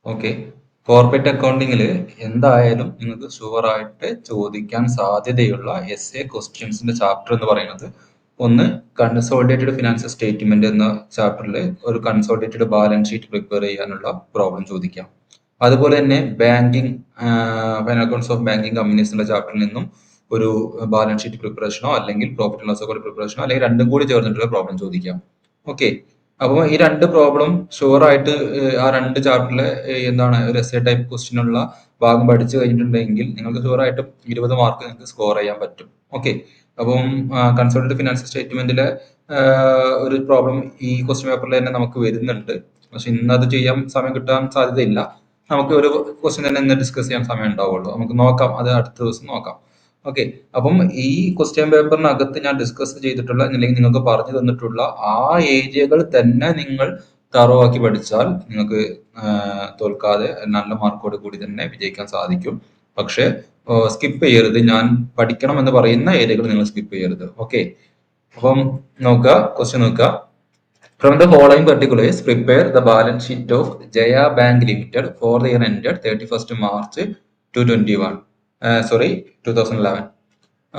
Okay. Corporate അക്കൗണ്ടിങ്ങിൽ എന്തായാലും നിങ്ങൾക്ക് ഷുവറായിട്ട് ചോദിക്കാൻ സാധ്യതയുള്ള എസ് ക്വസ്റ്റ്യൻസിന്റെ ചാപ്റ്റർ എന്ന് പറയുന്നത് ഒന്ന് കൺസോളിഡേറ്റഡ് ഫിനാൻഷ്യൽ സ്റ്റേറ്റ്മെന്റ് എന്ന ചാപ്റ്ററിൽ ഒരു കൺസോളിഡേറ്റഡ് ബാലൻസ് ഷീറ്റ് പ്രിപ്പയർ ചെയ്യാനുള്ള പ്രോബ്ലം ചോദിക്കാം. അതുപോലെ തന്നെ banking final accounts of banking companies എന്ന ചാപ്റ്ററിൽ നിന്നും ഒരു ബാലൻസ് ഷീറ്റ് പ്രിപ്പറേഷനോ അല്ലെങ്കിൽ പ്രോഫിറ്റ് ആൻഡ് ലോസ് അക്കൗണ്ട് പ്രിപ്പറേഷനോ അല്ലെങ്കിൽ രണ്ടും കൂടി ചേർന്നിട്ടുള്ള പ്രോബ്ലം ചോദിക്കാം. ഓക്കെ. അപ്പോൾ ഈ രണ്ട് പ്രോബ്ലം ഷുവറായിട്ട് ആ രണ്ട് ചാപ്റ്ററിലെ എന്താണ് ഒരു എസ് എ ടൈപ്പ് ക്വസ്റ്റ്യൻ ഉള്ള ഭാഗം പഠിച്ചു കഴിഞ്ഞിട്ടുണ്ടെങ്കിൽ നിങ്ങൾക്ക് ഷുവറായിട്ടും 20 മാർക്ക് നിങ്ങൾക്ക് സ്കോർ ചെയ്യാൻ പറ്റും. ഓക്കെ. അപ്പം കൺസോളിഡേറ്റഡ് ഫിനാൻഷ്യൽ സ്റ്റേറ്റ്മെന്റിലെ ഒരു പ്രോബ്ലം ഈ ക്വസ്റ്റ്യൻ പേപ്പറിൽ തന്നെ നമുക്ക് വരുന്നുണ്ട്. പക്ഷെ ഇന്ന് അത് ചെയ്യാൻ സമയം കിട്ടാൻ സാധ്യതയില്ല. നമുക്ക് ഒരു ക്വസ്റ്റ്യൻ തന്നെ ഇന്ന് ഡിസ്കസ് ചെയ്യാൻ സമയം ഉണ്ടാവുള്ളൂ. നമുക്ക് നോക്കാം, അത് അടുത്ത ദിവസം നോക്കാം. ഓക്കെ. അപ്പം ഈ ക്വസ്റ്റ്യൻ പേപ്പറിനകത്ത് ഞാൻ ഡിസ്കസ് ചെയ്തിട്ടുള്ള അല്ലെങ്കിൽ നിങ്ങൾക്ക് പറഞ്ഞു തന്നിട്ടുള്ള ആ ഏരിയകൾ തന്നെ നിങ്ങൾ തറവാക്കി പഠിച്ചാൽ നിങ്ങൾക്ക് തോൽക്കാതെ നല്ല മാർക്കോട് കൂടി തന്നെ വിജയിക്കാൻ സാധിക്കും. പക്ഷെ സ്കിപ്പ് ചെയ്യരുത്. ഞാൻ പഠിക്കണം എന്ന് പറയുന്ന ഏരിയകൾ നിങ്ങൾ സ്കിപ്പ് ചെയ്യരുത്. ഓക്കെ. അപ്പം നോക്കുക, ക്വസ്റ്റ്യൻ നോക്കുക. From the following particulars, prepare the balance sheet of Jaya Bank Limited for the year ended 31st March 2011.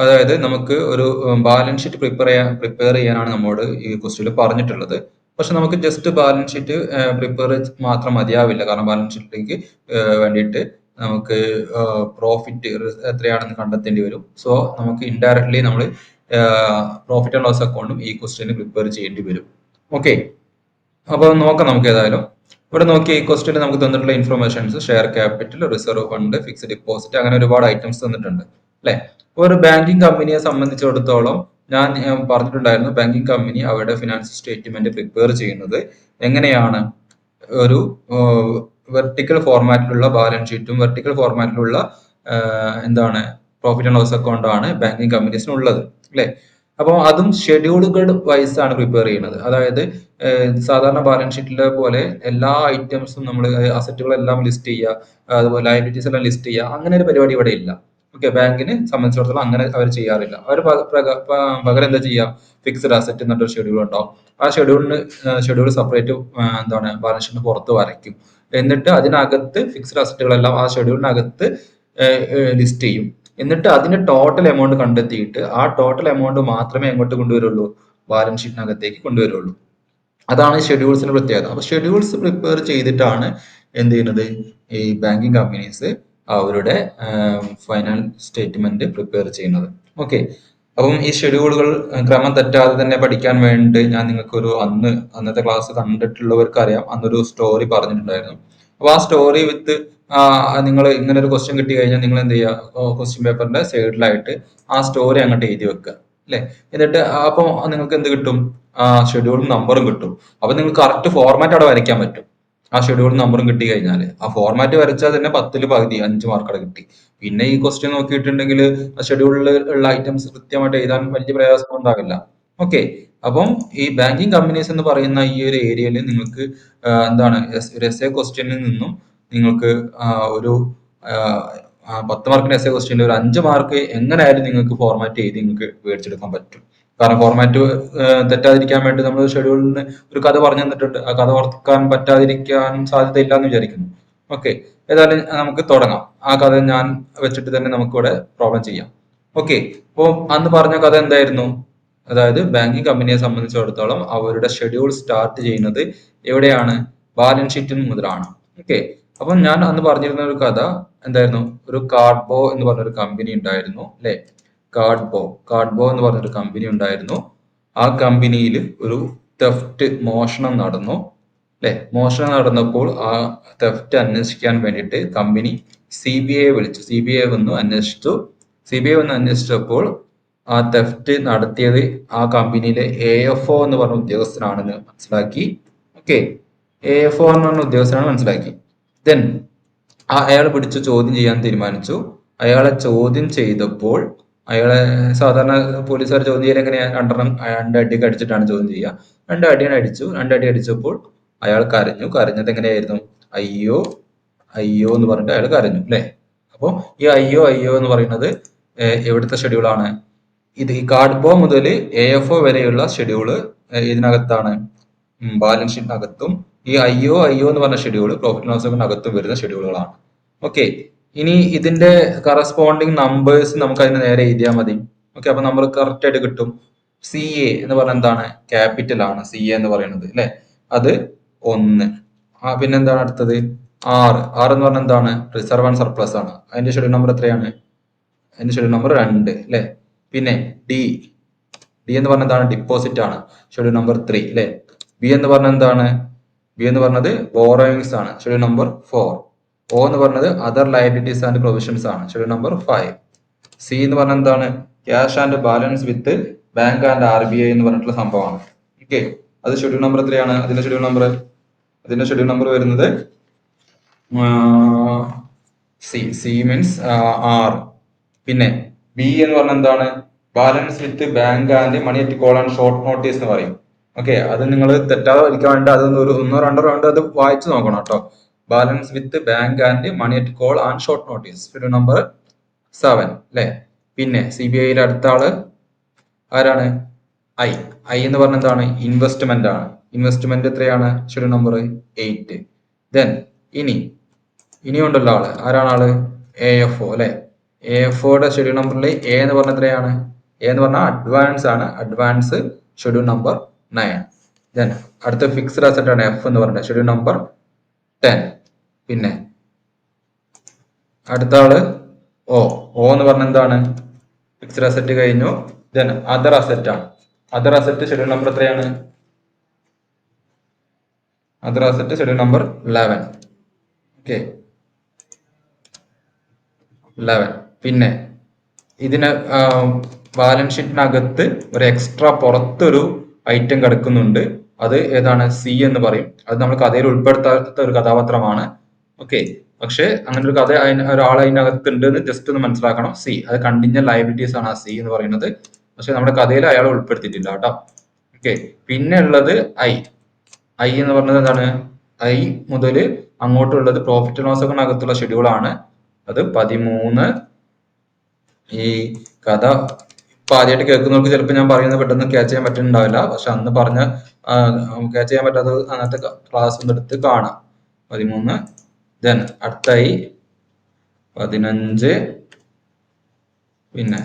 അതായത് നമുക്ക് ഒരു ബാലൻസ് ഷീറ്റ് പ്രിപ്പയർ ചെയ്യാനാണ് നമ്മോട് ഈ ക്വസ്റ്റ്യനിൽ പറഞ്ഞിട്ടുള്ളത്. പക്ഷെ നമുക്ക് ജസ്റ്റ് ബാലൻസ് ഷീറ്റ് പ്രിപ്പയർ മാത്രം മതിയാവില്ല. കാരണം ബാലൻസ് ഷീറ്റിലേക്ക് വേണ്ടിയിട്ട് നമുക്ക് പ്രോഫിറ്റ് എത്രയാണെന്ന് കണ്ടെത്തേണ്ടി വരും. സോ നമുക്ക് ഇൻഡയറക്ട്ലി നമ്മൾ പ്രോഫിറ്റ് ആൻഡ് ലോസ് അക്കൗണ്ടും ഈ ക്വസ്റ്റ്യന് പ്രിപ്പയർ ചെയ്യേണ്ടി വരും. ഓക്കെ. അപ്പോൾ നോക്കാം നമുക്ക് ഏതായാലും. ഇവിടെ നോക്കി ഈ ക്വസ്റ്റ്യൻ നമുക്ക് തന്നിട്ടുള്ള informations share capital, reserve fund, fixed deposit, അങ്ങനെ ഒരുപാട് ഐറ്റംസ് തന്നിട്ടുണ്ട് അല്ലെ. ഒരു ബാങ്കിങ് കമ്പനിയെ സംബന്ധിച്ചിടത്തോളം ഞാൻ പറഞ്ഞിട്ടുണ്ടായിരുന്നു, ബാങ്കിങ് കമ്പനി അവരുടെ ഫിനാൻഷ്യൽ സ്റ്റേറ്റ്മെന്റ് പ്രിപ്പയർ ചെയ്യുന്നത് എങ്ങനെയാണ്? ഒരു വെർട്ടിക്കൽ ഫോർമാറ്റിലുള്ള ബാലൻസ് ഷീറ്റും വെർട്ടിക്കൽ ഫോർമാറ്റിലുള്ള എന്താണ് പ്രോഫിറ്റ് ആൻഡ് ലോസ് അക്കൗണ്ട് ആണ് ബാങ്കിങ് കമ്പനീസിനുള്ളത് അല്ലെ. അപ്പോൾ അതും ഷെഡ്യൂളുകൾ വൈസ് ആണ് പ്രിപ്പയർ ചെയ്യുന്നത്. അതായത് സാധാരണ ബാലൻസ് ഷീറ്റിലെ പോലെ എല്ലാ ഐറ്റംസും നമ്മൾ അസറ്റുകളെല്ലാം ലിസ്റ്റ് ചെയ്യുക, അതുപോലെ ലയബിലിറ്റീസ് എല്ലാം ലിസ്റ്റ് ചെയ്യുക, അങ്ങനെ ഒരു പരിപാടി ഇവിടെ ഇല്ല. ഓക്കെ. ബാങ്കിനെ സംബന്ധിച്ചിടത്തോളം അങ്ങനെ അവർ ചെയ്യാറില്ല. അവർ പകരം എന്താ ചെയ്യുക? ഫിക്സ്ഡ് അസറ്റ് എന്നൊരു ഷെഡ്യൂൾ ഉണ്ടാവും. ആ ഷെഡ്യൂൾ സെപ്പറേറ്റ് എന്താണ് ബാലൻസ് ഷീറ്റിന് പുറത്ത് വരയ്ക്കും. എന്നിട്ട് അതിനകത്ത് ഫിക്സ്ഡ് അസറ്റുകളെല്ലാം ആ ഷെഡ്യൂളിനകത്ത് ലിസ്റ്റ് ചെയ്യും. എന്നിട്ട് അതിന്റെ ടോട്ടൽ എമൗണ്ട് കണ്ടെത്തിയിട്ട് ആ ടോട്ടൽ എമൗണ്ട് മാത്രമേ എങ്ങോട്ട് കൊണ്ടുവരുള്ളൂ? ബാലൻസ് ഷീറ്റിനകത്തേക്ക് കൊണ്ടുവരുള്ളൂ. അതാണ് ഷെഡ്യൂൾസിന്റെ പ്രത്യേകത. അപ്പൊ ഷെഡ്യൂൾസ് പ്രിപ്പയർ ചെയ്തിട്ടാണ് എന്ത് ചെയ്യുന്നത്? ഈ ബാങ്കിങ് കമ്പനീസ് അവരുടെ ഫൈനൽ സ്റ്റേറ്റ്മെന്റ് പ്രിപ്പയർ ചെയ്യുന്നത്. ഓക്കെ. അപ്പം ഈ ഷെഡ്യൂളുകൾ ക്രമം തെറ്റാതെ തന്നെ പഠിക്കാൻ വേണ്ടി ഞാൻ നിങ്ങൾക്കൊരു അന്നത്തെ ക്ലാസ് കണ്ടിട്ടുള്ളവർക്ക് അറിയാം, അന്നൊരു സ്റ്റോറി പറഞ്ഞിട്ടുണ്ടായിരുന്നു. അപ്പൊ ആ സ്റ്റോറി വിത്ത് നിങ്ങൾ ഇങ്ങനെ ഒരു ക്വസ്റ്റ്യൻ കിട്ടി കഴിഞ്ഞാൽ നിങ്ങൾ എന്ത് ചെയ്യുക? ക്വസ്റ്റ്യൻ പേപ്പറിന്റെ സൈഡിലായിട്ട് ആ സ്റ്റോറി അങ്ങോട്ട് എഴുതി വെക്കുക അല്ലെ. എന്നിട്ട് അപ്പോൾ നിങ്ങൾക്ക് എന്ത് കിട്ടും? ആ ഷെഡ്യൂളും നമ്പറും കിട്ടും. അപ്പൊ നിങ്ങൾക്ക് കറക്റ്റ് ഫോർമാറ്റ് അവിടെ വരയ്ക്കാൻ പറ്റും. ആ ഷെഡ്യൂളും നമ്പറും കിട്ടി കഴിഞ്ഞാൽ ആ ഫോർമാറ്റ് വരച്ചാൽ തന്നെ 10ൽ പകുതി 5 മാർക്ക് അവിടെ കിട്ടി. പിന്നെ ഈ ക്വസ്റ്റ്യൻ നോക്കിയിട്ടുണ്ടെങ്കിൽ ഷെഡ്യൂളിൽ ഉള്ള ഐറ്റംസ് കൃത്യമായിട്ട് എഴുതാൻ വലിയ പ്രയാസം ഉണ്ടാവില്ല. ഓക്കെ. അപ്പം ഈ ബാങ്കിങ് കമ്പനീസ് എന്ന് പറയുന്ന ഈ ഒരു ഏരിയയിൽ നിങ്ങൾക്ക് എന്താണ് ഒരു എസ് എ ക്വസ്റ്റ്യനിൽ നിന്നും നിങ്ങൾക്ക് ഒരു 10 മാർക്കിന്റെ എസ് എ ക്വസ്റ്റ്യനിൽ ഒരു 5 മാർക്ക് എങ്ങനെയായാലും നിങ്ങൾക്ക് ഫോർമാറ്റ് ചെയ്ത് നിങ്ങൾക്ക് മേടിച്ചെടുക്കാൻ പറ്റും. കാരണം ഫോർമാറ്റ് തെറ്റാതിരിക്കാൻ വേണ്ടി നമ്മൾ ഷെഡ്യൂളിന് ഒരു കഥ പറഞ്ഞു തന്നിട്ടുണ്ട്. ആ കഥ ഓർക്കാൻ പറ്റാതിരിക്കാൻ സാധ്യതയില്ല എന്ന് വിചാരിക്കുന്നു. ഓക്കെ. ഏതായാലും നമുക്ക് തുടങ്ങാം. ആ കഥ ഞാൻ വെച്ചിട്ട് തന്നെ നമുക്കിവിടെ പ്രോബ്ലം ചെയ്യാം. ഓക്കെ. അപ്പോൾ അന്ന് പറഞ്ഞ കഥ എന്തായിരുന്നു? അതായത് ബാങ്കിങ് കമ്പനിയെ സംബന്ധിച്ചിടത്തോളം അവരുടെ ഷെഡ്യൂൾ സ്റ്റാർട്ട് ചെയ്യുന്നത് എവിടെയാണ്? ബാലൻസ് ഷീറ്റിൽ മുതലാണ്. ഓക്കെ. അപ്പം ഞാൻ അന്ന് പറഞ്ഞിരുന്ന ഒരു കഥ എന്തായിരുന്നു? ഒരു കാർഡ്ബോ എന്ന് പറഞ്ഞൊരു കമ്പനി ഉണ്ടായിരുന്നു അല്ലെ. കാർഡ്ബോ എന്ന് പറഞ്ഞൊരു കമ്പനി ഉണ്ടായിരുന്നു. ആ കമ്പനിയിൽ ഒരു തെഫ്റ്റ് മോഷണം നടന്നു അല്ലെ. മോഷണം നടന്നപ്പോൾ ആ തെഫ്റ്റ് അന്വേഷിക്കാൻ വേണ്ടിയിട്ട് കമ്പനി CBI വിളിച്ചു. CBI വന്ന് അന്വേഷിച്ചപ്പോൾ ആ തെഫ്റ്റ് നടത്തിയത് ആ കമ്പനിയിലെ AFO എന്ന് പറഞ്ഞ ഉദ്യോഗസ്ഥനാണെന്ന് മനസ്സിലാക്കി. ഓക്കെ. AFO എന്ന് പറഞ്ഞ ഉദ്യോഗസ്ഥനാണ് മനസ്സിലാക്കി. ദെൻ അയാളെ പിടിച്ച് ചോദ്യം ചെയ്യാൻ തീരുമാനിച്ചു. അയാളെ ചോദ്യം ചെയ്തപ്പോൾ അയാളെ സാധാരണ പോലീസുകാർ ചോദ്യം ചെയ്യൽ എങ്ങനെയാ? രണ്ടടിയൊക്കെ അടിച്ചിട്ടാണ് ചോദ്യം ചെയ്യുക. 2 അടിയാണ് അടിച്ചു. 2 അടി അടിച്ചപ്പോൾ അയാൾ കരഞ്ഞു. കരഞ്ഞത് എങ്ങനെയായിരുന്നു? അയ്യോ അയ്യോ എന്ന് പറഞ്ഞിട്ട് അയാൾ കരഞ്ഞു അല്ലെ. അപ്പോൾ ഈ അയ്യോ അയ്യോ എന്ന് പറയുന്നത് എവിടുത്തെ ഷെഡ്യൂളാണ്? ഇത് ഈ കാർഡ്ബോ മുതൽ AFO വരെയുള്ള ഷെഡ്യൂള് ഇതിനകത്താണ്, ബാലൻസ് ഷീറ്റിനകത്തും ഈ IO എന്ന് പറഞ്ഞ schedule profit and loss account അകത്തും വരുന്ന ഷെഡ്യൂളുകളാണ്. ഓക്കെ, ഇനി ഇതിന്റെ കറസ്പോണ്ടിങ് നമ്പേഴ്സ് നമുക്ക് അതിന് നേരെ എഴുതിയാൽ മതി. ഓക്കെ, അപ്പൊ നമ്മൾ കറക്റ്റ് ആയിട്ട് കിട്ടും. CA എന്ന് പറഞ്ഞാൽ എന്താണ്? ക്യാപിറ്റൽ ആണ് CA എന്ന് പറയുന്നത് അല്ലെ. അത് 1. പിന്നെന്താണ് അടുത്തത്? R എന്ന് പറഞ്ഞാൽ എന്താണ്? റിസർവ് ആൻഡ് സർപ്ലസ് ആണ്. അതിന്റെ ഷെഡ്യൂൾ നമ്പർ എത്രയാണ്? അതിന്റെ ഷെഡ്യൂൾ നമ്പർ 2 അല്ലെ. പിന്നെ D എന്ന് പറഞ്ഞാൽ എന്താണ്? ഡിപ്പോസിറ്റ് ആണ്, ഷെഡ്യൂൾ നമ്പർ 3 അല്ലെ. B എന്ന് പറഞ്ഞാൽ എന്താണ്? B എന്ന് പറഞ്ഞത് ബോറോയിങ്സ് ആണ്, ഷെഡ്യൂൾ നമ്പർ 4. O എന്ന് പറഞ്ഞത് അതർ ലയബിലിറ്റീസ് ആൻഡ് പ്രൊവിഷൻസ് ആണ്, ഷെഡ്യൂൾ നമ്പർ 5. C എന്ന് പറഞ്ഞാൽ എന്താണ്? Cash and balance with bank and RBI എന്ന് പറഞ്ഞിട്ടുള്ള സംഭവമാണ്. ഓക്കെ, അത് ഷെഡ്യൂൾ നമ്പർ എത്രയാണ്? അതിന്റെ ഷെഡ്യൂൾ നമ്പർ വരുന്നത് സി മീൻസ് 6. പിന്നെ B എന്ന് പറഞ്ഞാൽ എന്താണ്? Balance with bank and money at call and short notice എന്ന് പറയും. ഓക്കെ, അത് നിങ്ങൾ തെറ്റാതെ പഠിക്കാൻ വേണ്ടി അതൊന്ന് ഒരു 1-2 അത് വായിച്ചു നോക്കണം കേട്ടോ. Balance with bank and money at call and short notice, schedule number 7 അല്ലെ. പിന്നെ CBIയിലെ അടുത്ത ആള് ആരാണ്? I എന്ന് പറഞ്ഞ എന്താണ്? ഇൻവെസ്റ്റ്മെന്റ് ആണ്. ഇൻവെസ്റ്റ്മെന്റ് എത്രയാണ്? Schedule number 8. ദെൻ ഇനിയുണ്ടല്ലോ ആള്, ആരാണ് ആള്? AFO അല്ലെ. AFOയുടെ ഷെഡ്യൂൾ നമ്പറിൽ A എന്ന് പറഞ്ഞ എത്രയാണ്? A എന്ന് പറഞ്ഞാൽ അഡ്വാൻസ് ആണ്, അഡ്വാൻസ് ഷെഡ്യൂൾ നമ്പർ 9. ദെൻ അടുത്ത ഫിക്സ്ഡ് അസറ്റ് ആണ് F എന്ന് പറഞ്ഞത്, ഷെഡ്യൂൾ നമ്പർ 10. പിന്നെ അടുത്ത ആള് O എന്ന് പറഞ്ഞ എന്താണ്? ഫിക്സ്ഡ് അസറ്റ് കഴിഞ്ഞു. ദെൻ അതർ അസറ്റ് ആണ്. അതർ അസറ്റ് ഷെഡ്യൂൾ നമ്പർ എത്രയാണ്? Other asset schedule number 11. Okay, 11. പിന്നെ ഇതിന് ബാലൻസ് ഷീറ്റിനകത്ത് ഒരു എക്സ്ട്രാ പുറത്തൊരു ഐറ്റം കിടക്കുന്നുണ്ട്. അത് ഏതാണ്? C എന്ന് പറയും. അത് നമ്മൾ കഥയിൽ ഉൾപ്പെടുത്താത്ത ഒരു കഥാപാത്രമാണ്. ഓക്കെ, പക്ഷെ അങ്ങനെ ഒരു കഥ ഒരാൾ അതിനകത്ത് ഉണ്ട് എന്ന് ജസ്റ്റ് ഒന്ന് മനസ്സിലാക്കണം. C അത് കണ്ടിന്റന്റ് ലയബിലിറ്റീസ് ആണ്, ആ C എന്ന് പറയുന്നത്. പക്ഷെ നമ്മുടെ കഥയിൽ അയാൾ ഉൾപ്പെടുത്തിയിട്ടില്ല കേട്ടോ. ഓക്കെ, പിന്നെ ഉള്ളത് I എന്ന് പറഞ്ഞത് എന്താണ്? I മുതൽ അങ്ങോട്ടുള്ളത് പ്രോഫിറ്റ് ആൻഡ് ലോസ് അകത്തുള്ള ഷെഡ്യൂൾ ആണ്. അത് 13. ഈ കഥ ഇപ്പൊ ആദ്യമായിട്ട് കേൾക്കുന്നവർക്ക് ചിലപ്പോൾ ഞാൻ പറയുന്നത് പെട്ടെന്ന് ക്യാച്ച് ചെയ്യാൻ പറ്റുന്നുണ്ടാവില്ല. പക്ഷെ അന്ന് പറഞ്ഞ ക്യാച്ച് ചെയ്യാൻ പറ്റാത്തത് അന്നത്തെ ക്ലാസ് ഒന്ന് എടുത്ത് കാണാം. 13. ദെൻ അടുത്തായി 15. പിന്നെ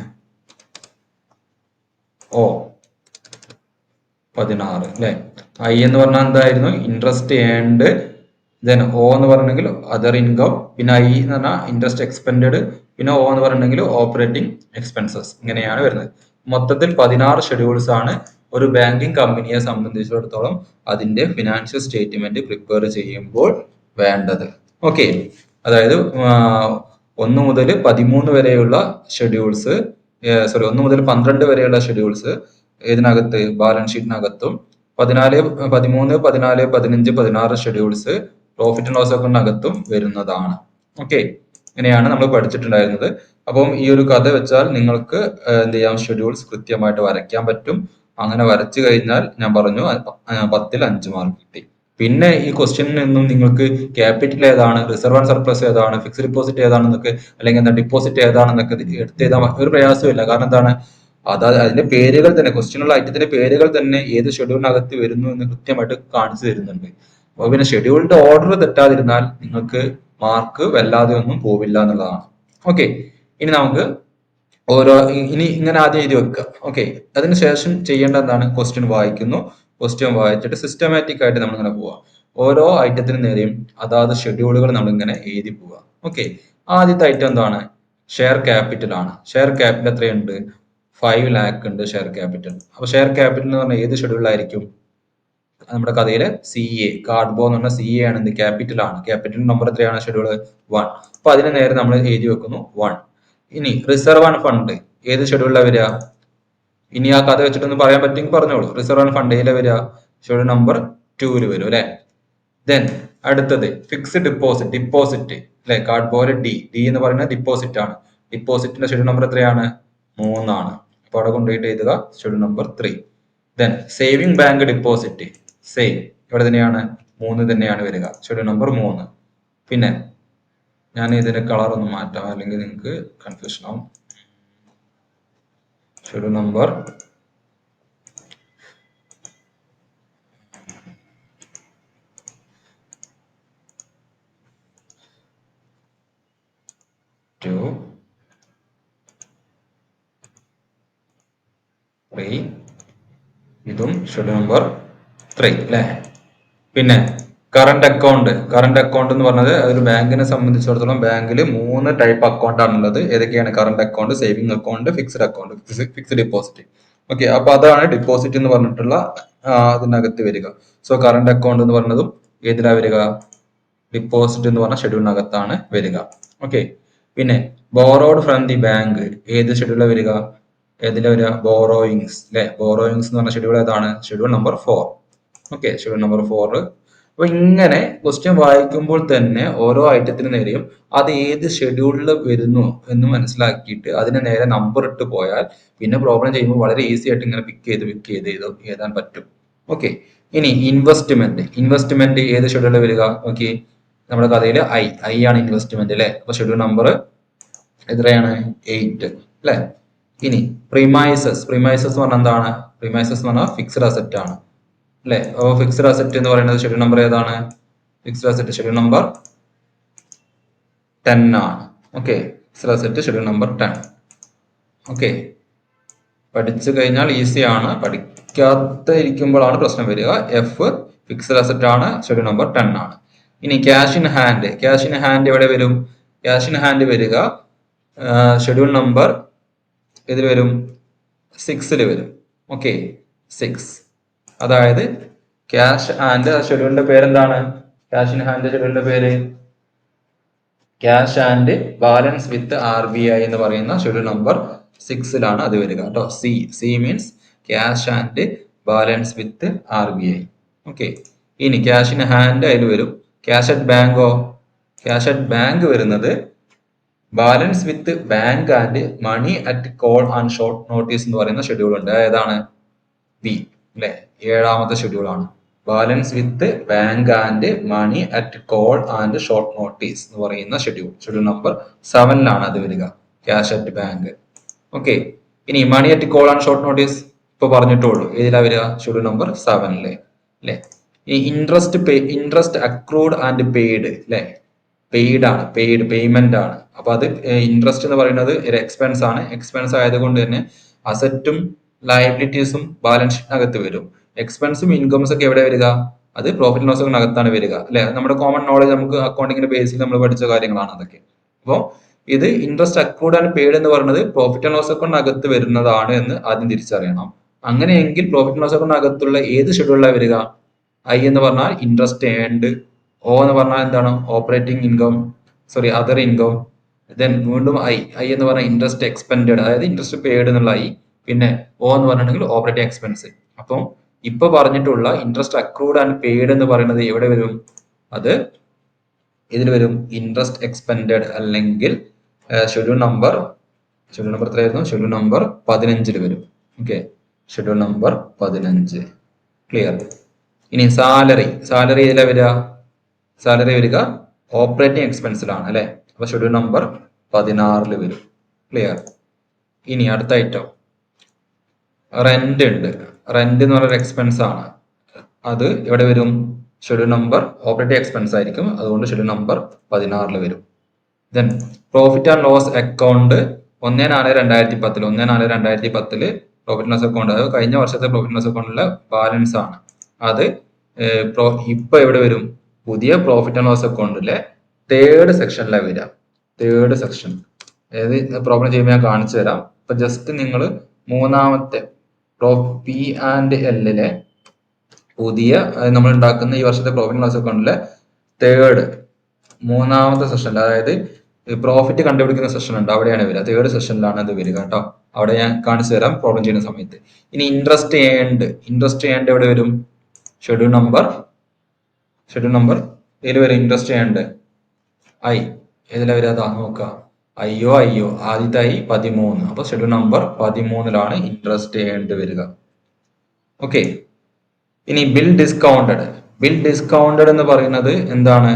16 അല്ലെ. I എന്ന് പറഞ്ഞാൽ എന്തായിരുന്നു? Interest earned. ദെൻ O എന്ന് പറഞ്ഞെങ്കിൽ അതർ ഇൻകം. പിന്നെ I എന്ന് പറഞ്ഞാൽ ഇൻട്രസ്റ്റ് എക്സ്പെൻഡഡ്. പിന്നെ O എന്ന് പറഞ്ഞെങ്കിൽ ഓപ്പറേറ്റിംഗ് എക്സ്പെൻസസ്. ഇങ്ങനെയാണ് വരുന്നത്. മൊത്തത്തിൽ 16 ഷെഡ്യൂൾസ് ആണ് ഒരു ബാങ്കിങ് കമ്പനിയെ സംബന്ധിച്ചിടത്തോളം അതിന്റെ ഫിനാൻഷ്യൽ സ്റ്റേറ്റ്മെന്റ് പ്രിപ്പയർ ചെയ്യുമ്പോൾ വേണ്ടത്. ഓക്കെ, അതായത് 1 മുതൽ 13 വരെയുള്ള ഷെഡ്യൂൾസ്, 1 മുതൽ 12 വരെയുള്ള ഷെഡ്യൂൾസ് ഇതിനകത്ത് ബാലൻസ് ഷീറ്റിനകത്തും 14, 13, 14, 15, 16 ഷെഡ്യൂൾസ് പ്രോഫിറ്റ് ആൻഡ് ലോസ് അക്കൗണ്ടിനകത്തും വരുന്നതാണ്. ഓക്കെ, ഇങ്ങനെയാണ് നമ്മൾ പഠിച്ചിട്ടുണ്ടായിരുന്നത്. അപ്പം ഈ ഒരു കഥ വെച്ചാൽ നിങ്ങൾക്ക് എന്ത് ചെയ്യാം? ഷെഡ്യൂൾസ് കൃത്യമായിട്ട് വരയ്ക്കാൻ പറ്റും. അങ്ങനെ വരച്ചു കഴിഞ്ഞാൽ ഞാൻ പറഞ്ഞു 10ൽ 5 മാർക്ക് കിട്ടി. പിന്നെ ഈ ക്വസ്റ്റ്യനിൽ നിന്നും നിങ്ങൾക്ക് ക്യാപിറ്റൽ ഏതാണ്, റിസർവ് ആൻഡ് സർപ്ലസ് ഏതാണ്, ഫിക്സ്ഡ് ഡിപ്പോസിറ്റ് ഏതാണെന്നൊക്കെ, അല്ലെങ്കിൽ എന്താ ഡിപ്പോസിറ്റ് ഏതാണെന്നൊക്കെ എടുത്തെഴുതാൻ ഒരു പ്രയാസമില്ല. കാരണം എന്താണ്? അതിന്റെ പേരുകൾ തന്നെ, ക്വസ്റ്റ്യനുള്ള ഐറ്റത്തിന്റെ പേരുകൾ തന്നെ ഏത് ഷെഡ്യൂളിനകത്ത് വരുന്നു എന്ന് കൃത്യമായിട്ട് കാണിച്ചു തരുന്നുണ്ട്. അപ്പോൾ പിന്നെ ഷെഡ്യൂളിന്റെ ഓർഡർ തെറ്റാതിരുന്നാൽ നിങ്ങൾക്ക് മാർക്ക് വല്ലാതെ ഒന്നും പോവില്ല എന്നുള്ളതാണ്. ഓക്കെ, ഇനി നമുക്ക് ഇനി ഇങ്ങനെ ആദ്യം എഴുതി വെക്കുക. ഓക്കെ, അതിനുശേഷം ചെയ്യേണ്ട എന്താണ്? ക്വസ്റ്റ്യൻ വായിക്കുന്നു. ക്വസ്റ്റ്യൻ വായിച്ചിട്ട് സിസ്റ്റമാറ്റിക് ആയിട്ട് നമ്മൾ ഇങ്ങനെ പോവുക. ഓരോ ഐറ്റത്തിന് നേരെയും അതാത് ഷെഡ്യൂളുകൾ നമ്മൾ ഇങ്ങനെ എഴുതി പോവുക. ഓക്കെ, ആദ്യത്തെ ഐറ്റം എന്താണ്? ഷെയർ ക്യാപിറ്റൽ ആണ്. ഷെയർ ക്യാപിറ്റൽ എത്രയുണ്ട്? 5 lakh ഉണ്ട് ഷെയർ ക്യാപിറ്റൽ. അപ്പൊ ഷെയർ ക്യാപിറ്റൽ എന്ന് പറഞ്ഞാൽ ഏത് ഷെഡ്യൂളിലായിരിക്കും? നമ്മുടെ കഥയിലെ CA, കാർഡ്ബോ എന്ന് പറഞ്ഞ CA ആണ്, എന്ത്? ക്യാപിറ്റൽ ആണ്. ക്യാപിറ്റൽ നമ്പർ എത്രയാണ്? ഷെഡ്യൂൾ 1. അപ്പൊ അതിന് നേരെ നമ്മൾ എഴുതി വെക്കുന്നു 1. ഇനി റിസർവ് ആൻഡ് ഫണ്ട് ഏത് ഷെഡ്യൂളിലാണ് വരിക? ഇനി ആ കഥ വെച്ചിട്ടൊന്ന് പറയാൻ പറ്റുമെങ്കിൽ പറഞ്ഞോളൂ. റിസർവ് ആൻഡ് ഫണ്ട് ഏതിലെ വരിക? ഷെഡ്യൂൾ നമ്പർ 2 വരും അല്ലെ. ദെൻ അടുത്തത് ഫിക്സ്ഡ് ഡിപ്പോസിറ്റ് അല്ലെ. കാർഡ്ബോയിലെ ഡി എന്ന് പറയുന്നത് ഡിപ്പോസിറ്റ് ആണ്. ഡിപ്പോസിറ്റിന്റെ ഷെഡ്യൂൾ നമ്പർ എത്രയാണ്? 3 ആണ്. അപ്പൊ അവിടെ കൊണ്ടുപോയിട്ട് എഴുതുക schedule number 3. Then saving bank deposit same, ഇവിടെ തന്നെയാണ് 3 തന്നെയാണ് വരിക, ഷെഡ്യൂൾ നമ്പർ 3. പിന്നെ ഞാൻ ഇതിന്റെ കളർ ഒന്ന് മാറ്റാം, അല്ലെങ്കിൽ നിങ്ങൾക്ക് കൺഫ്യൂഷൻ ആവും. ഷെഡ്യൂൾ നമ്പർ ഷെഡ്യൂൾ നമ്പർ 3 അല്ലേ. പിന്നെ കറണ്ട് അക്കൗണ്ട് എന്ന് പറഞ്ഞത് ഒരു ബാങ്കിനെ സംബന്ധിച്ചിടത്തോളം ബാങ്കിൽ 3 ടൈപ്പ് അക്കൗണ്ട് ആണുള്ളത്. ഏതൊക്കെയാണ്? Current account, saving account, fixed account, fixed deposit. Okay, അപ്പൊ അതാണ് ഡിപ്പോസിറ്റ് എന്ന് പറഞ്ഞിട്ടുള്ള അതിനകത്ത് വരിക. സോ കറണ്ട് അക്കൗണ്ട് എന്ന് പറഞ്ഞതും ഏതിലാ വരിക? ഡിപ്പോസിറ്റ് എന്ന് പറഞ്ഞ ഷെഡ്യൂളിനകത്താണ് വരിക. ഓക്കെ, പിന്നെ ബോറോഡ് ഫ്രം ദി ബാങ്ക് ഏത് ഷെഡ്യൂളിലാണ് വരിക? ഏതിലാ വരിക? ബോറോയിങ്സ് അല്ലെ. ബോറോയിങ്സ് എന്ന് പറഞ്ഞ ഷെഡ്യൂൾ ഏതാണ്? Schedule number 4. Okay, schedule number 4. അപ്പൊ ഇങ്ങനെ ക്വസ്റ്റ്യൻ വായിക്കുമ്പോൾ തന്നെ ഓരോ ഐറ്റത്തിന് നേരെയും അത് ഏത് ഷെഡ്യൂളിൽ വരുന്നു എന്ന് മനസ്സിലാക്കിയിട്ട് അതിന് നേരെ നമ്പർ ഇട്ട് പോയാൽ പിന്നെ പ്രോബ്ലം ചെയ്യുമ്പോൾ വളരെ ഈസി ആയിട്ട് ഇങ്ങനെ പിക്ക് ചെയ്ത് എഴുതാൻ പറ്റും. ഓക്കെ, ഇനി ഇൻവെസ്റ്റ്മെന്റ് ഏത് ഷെഡ്യൂളിൽ വരിക? ഓക്കെ, നമ്മുടെ കഥയിൽ ഐ ആണ് ഇൻവെസ്റ്റ്മെന്റ് അല്ലെ. അപ്പൊ ഷെഡ്യൂൾ നമ്പർ എത്രയാണ്? 8 അല്ലെ. ഇനി പ്രിമൈസസ് എന്ന് പറഞ്ഞാൽ എന്താണ്? പ്രിമൈസസ് എന്ന് പറഞ്ഞാൽ ഫിക്സ്ഡ് അസറ്റ് ആണ് അല്ലെ. അപ്പോൾ ഫിക്സ്ഡ് അസറ്റ് എന്ന് പറയുന്നത് ഷെഡ്യൂൾ നമ്പർ ഏതാണ്? ഫിക്സ്ഡ് അസറ്റ് ഷെഡ്യൂൾ നമ്പർ 10 ആണ്. Okay, fixed asset schedule number 10. Okay, പഠിച്ചു കഴിഞ്ഞാൽ ഈസി ആണ്, പഠിക്കാത്ത ഇരിക്കുമ്പോഴാണ് പ്രശ്നം വരിക. എഫ് ഫിക്സ്ഡ് അസറ്റ് ആണ്, ഷെഡ്യൂൾ നമ്പർ 10 ആണ്. ഇനി ക്യാഷ് ഇൻ ഹാൻഡ് എവിടെ വരും? ക്യാഷ് ഇൻ ഹാൻഡ് വരിക ഷെഡ്യൂൾ നമ്പർ ഇതിൽ വരും? 6 വരും. ഓക്കെ, 6. അതായത് ക്യാഷ് ആൻഡ് ഷെഡ്യൂളിന്റെ പേരെന്താണ്? ക്യാഷ് ഇൻ ഹാൻഡ് ഷെഡ്യൂളിന്റെ പേര് cash and balance with RBI എന്ന് പറയുന്ന ഷെഡ്യൂൾ നമ്പർ 6 അത് വരിക കേട്ടോ. C means cash and balance with RBI. Okay, ഇനി ക്യാഷ് ഇൻ ഹാൻഡ് അതിൽ വരും. ക്യാഷ് അറ്റ് ബാങ്കോ? ക്യാഷ് അറ്റ് ബാങ്ക് വരുന്നത് balance with bank and money at call and short notice എന്ന് പറയുന്ന ഷെഡ്യൂൾ ഉണ്ട്. ഏതാണ്? ബി അല്ലെ, 7ാമത്തെ ഷെഡ്യൂൾ ആണ്. Balance with bank and money at call and short notice എന്ന് പറയുന്ന ഷെഡ്യൂൾ നമ്പർ 7 അത് വരിക, ക്യാഷ് അറ്റ് ബാങ്ക്. ഓക്കെ, ഇനി money at call and short notice ഇപ്പൊ പറഞ്ഞിട്ടുള്ളൂ. ഏതിലാ വരിക? ഷെഡ്യൂൾ നമ്പർ 7 അല്ലെ. ഈ ഇൻട്രസ്റ്റ് അക്രൂഡ് ആൻഡ് പെയ്ഡ് അല്ലെ. പേയ്മെന്റ് ആണ്. അപ്പൊ അത് ഇൻട്രസ്റ്റ് എന്ന് പറയുന്നത് ഒരു എക്സ്പെൻസ് ആണ്. എക്സ്പെൻസ് ആയതുകൊണ്ട് തന്നെ അസറ്റും ലയബിലിറ്റീസും ബാലൻസ് ഷീറ്റിനകത്ത് വരും. എക്സ്പെൻസും ഇൻകംസും ഒക്കെ എവിടെ വരിക? അത് പ്രോഫിറ്റ് ലോസ് അകത്താണ് വരിക അല്ലെ. നമ്മുടെ കോമൺ നോളജ്, നമുക്ക് അക്കൗണ്ടിങ്ങിന്റെ ബേസിൽ നമ്മൾ പഠിച്ച കാര്യങ്ങളാണ് അതൊക്കെ. അപ്പോൾ ഇത് ഇൻട്രസ്റ്റ് അക്രൂഡ് ആൻഡ് പെയ്ഡ് എന്ന് പറയുന്നത് പ്രോഫിറ്റ് ആൻഡ് ലോസ് അക്കൗണ്ട് അകത്ത് വരുന്നതാണ് എന്ന് ആദ്യം തിരിച്ചറിയണം. അങ്ങനെയെങ്കിൽ പ്രോഫിറ്റ് ലോസ് അക്കൗണ്ട് അകത്തുള്ള ഏത് ഷെഡ്യൂളിലാണ് വരിക? ഐ എന്ന് പറഞ്ഞാൽ ഇൻട്രസ്റ്റ് ഏൺഡ്, ഒ എന്ന് പറഞ്ഞാൽ എന്താണ്? Operating income, other income. Then വീണ്ടും ഐ എന്ന് പറഞ്ഞാൽ ഇൻട്രസ്റ്റ് എക്സ്പെൻഡഡ്, അതായത് ഇൻട്രസ്റ്റ് പെയ്ഡ് എന്നുള്ള ഐ. പിന്നെ ഒ എന്ന് പറഞ്ഞിട്ടുണ്ടെങ്കിൽ ഓപ്പറേറ്റിംഗ് എക്സ്പെൻസ്. അപ്പം ഇപ്പൊ പറഞ്ഞിട്ടുള്ള ഇൻട്രസ്റ്റ് അക്രൂഡ് ആൻഡ് പെയ്ഡ് എന്ന് പറയുന്നത് എവിടെ വരും? അത് ഇതിൽ വരും, ഇൻട്രസ്റ്റ് എക്സ്പെൻഡഡ് അല്ലെങ്കിൽ ഷെഡ്യൂൾ നമ്പർ എത്രയായിരുന്നു? ഷെഡ്യൂൾ നമ്പർ 15 വരും. Okay, schedule number 15. ക്ലിയർ. ഇനി സാലറി ഏതിലാ വരിക? സാലറി വരിക ഓപ്പറേറ്റിംഗ് എക്സ്പെൻസിലാണ് അല്ലെ. അപ്പൊ ഷെഡ്യൂൾ നമ്പർ 16 വരും. ക്ലിയർ. ഇനി അടുത്ത ഐറ്റം റെന്റ് ഉണ്ട്. റെന്റ് എന്ന് പറയുന്ന എക്സ്പെൻസ് ആണ്. അത് എവിടെ വരും? ഷെഡ്യൂൾ നമ്പർ ഓപ്പറേറ്റിംഗ് എക്സ്പെൻസ് ആയിരിക്കും, അതുകൊണ്ട് ഷെഡ്യൂൾ നമ്പർ 16 വരും. Then profit and loss account 1/4/2010 profit loss account, അത് കഴിഞ്ഞ വർഷത്തെ പ്രോഫിറ്റ് ലോസ് അക്കൗണ്ടിലെ ബാലൻസ് ആണ്. അത് ഇപ്പൊ എവിടെ വരും? പുതിയ പ്രോഫിറ്റ് ആൻഡ് ലോസ് അക്കൗണ്ടിലെ 3rd സെക്ഷനിലാണ് വരിക. 3rd സെക്ഷൻ ഏത് പ്രോബ്ലം ചെയ്യുമ്പോൾ ഞാൻ കാണിച്ചു തരാം. ഇപ്പൊ ജസ്റ്റ് നിങ്ങൾ 3ാമത്തെ P&L പുതിയ നമ്മൾ ഉണ്ടാക്കുന്ന ഈ വർഷത്തെ പ്രോഫിറ്റ് ലോസ് അക്കൗണ്ടിലെ 3ാമത്തെ സെഷൻ, അതായത് പ്രോഫിറ്റ് കണ്ടുപിടിക്കുന്ന സെഷൻ ഉണ്ട്, അവിടെയാണ് വരിക. 3rd സെഷനിലാണ് അത് വരിക കേട്ടോ. അവിടെ ഞാൻ കാണിച്ചു തരാം പ്രോബ്ലം ചെയ്യുന്ന സമയത്ത്. ഇനി ഇൻട്രസ്റ്റ് ഏൺഡ് എവിടെ വരും? ഷെഡ്യൂൾ നമ്പർ ഇതിൽ വരും. ഇൻട്രസ്റ്റ് ഏൺഡ് ഐ ഏതിലാ വരിക? അതാ നോക്കുക, അയ്യോ ആദ്യത്തെ ഐ 13. അപ്പൊ ഷെഡ്യൂൾ നമ്പർ 13 ഇൻട്രസ്റ്റ് ഏൺഡ് വരിക. ഓക്കെ, ഇനി ബിൽ ഡിസ്കൗണ്ടഡ് എന്ന് പറയുന്നത് എന്താണ്?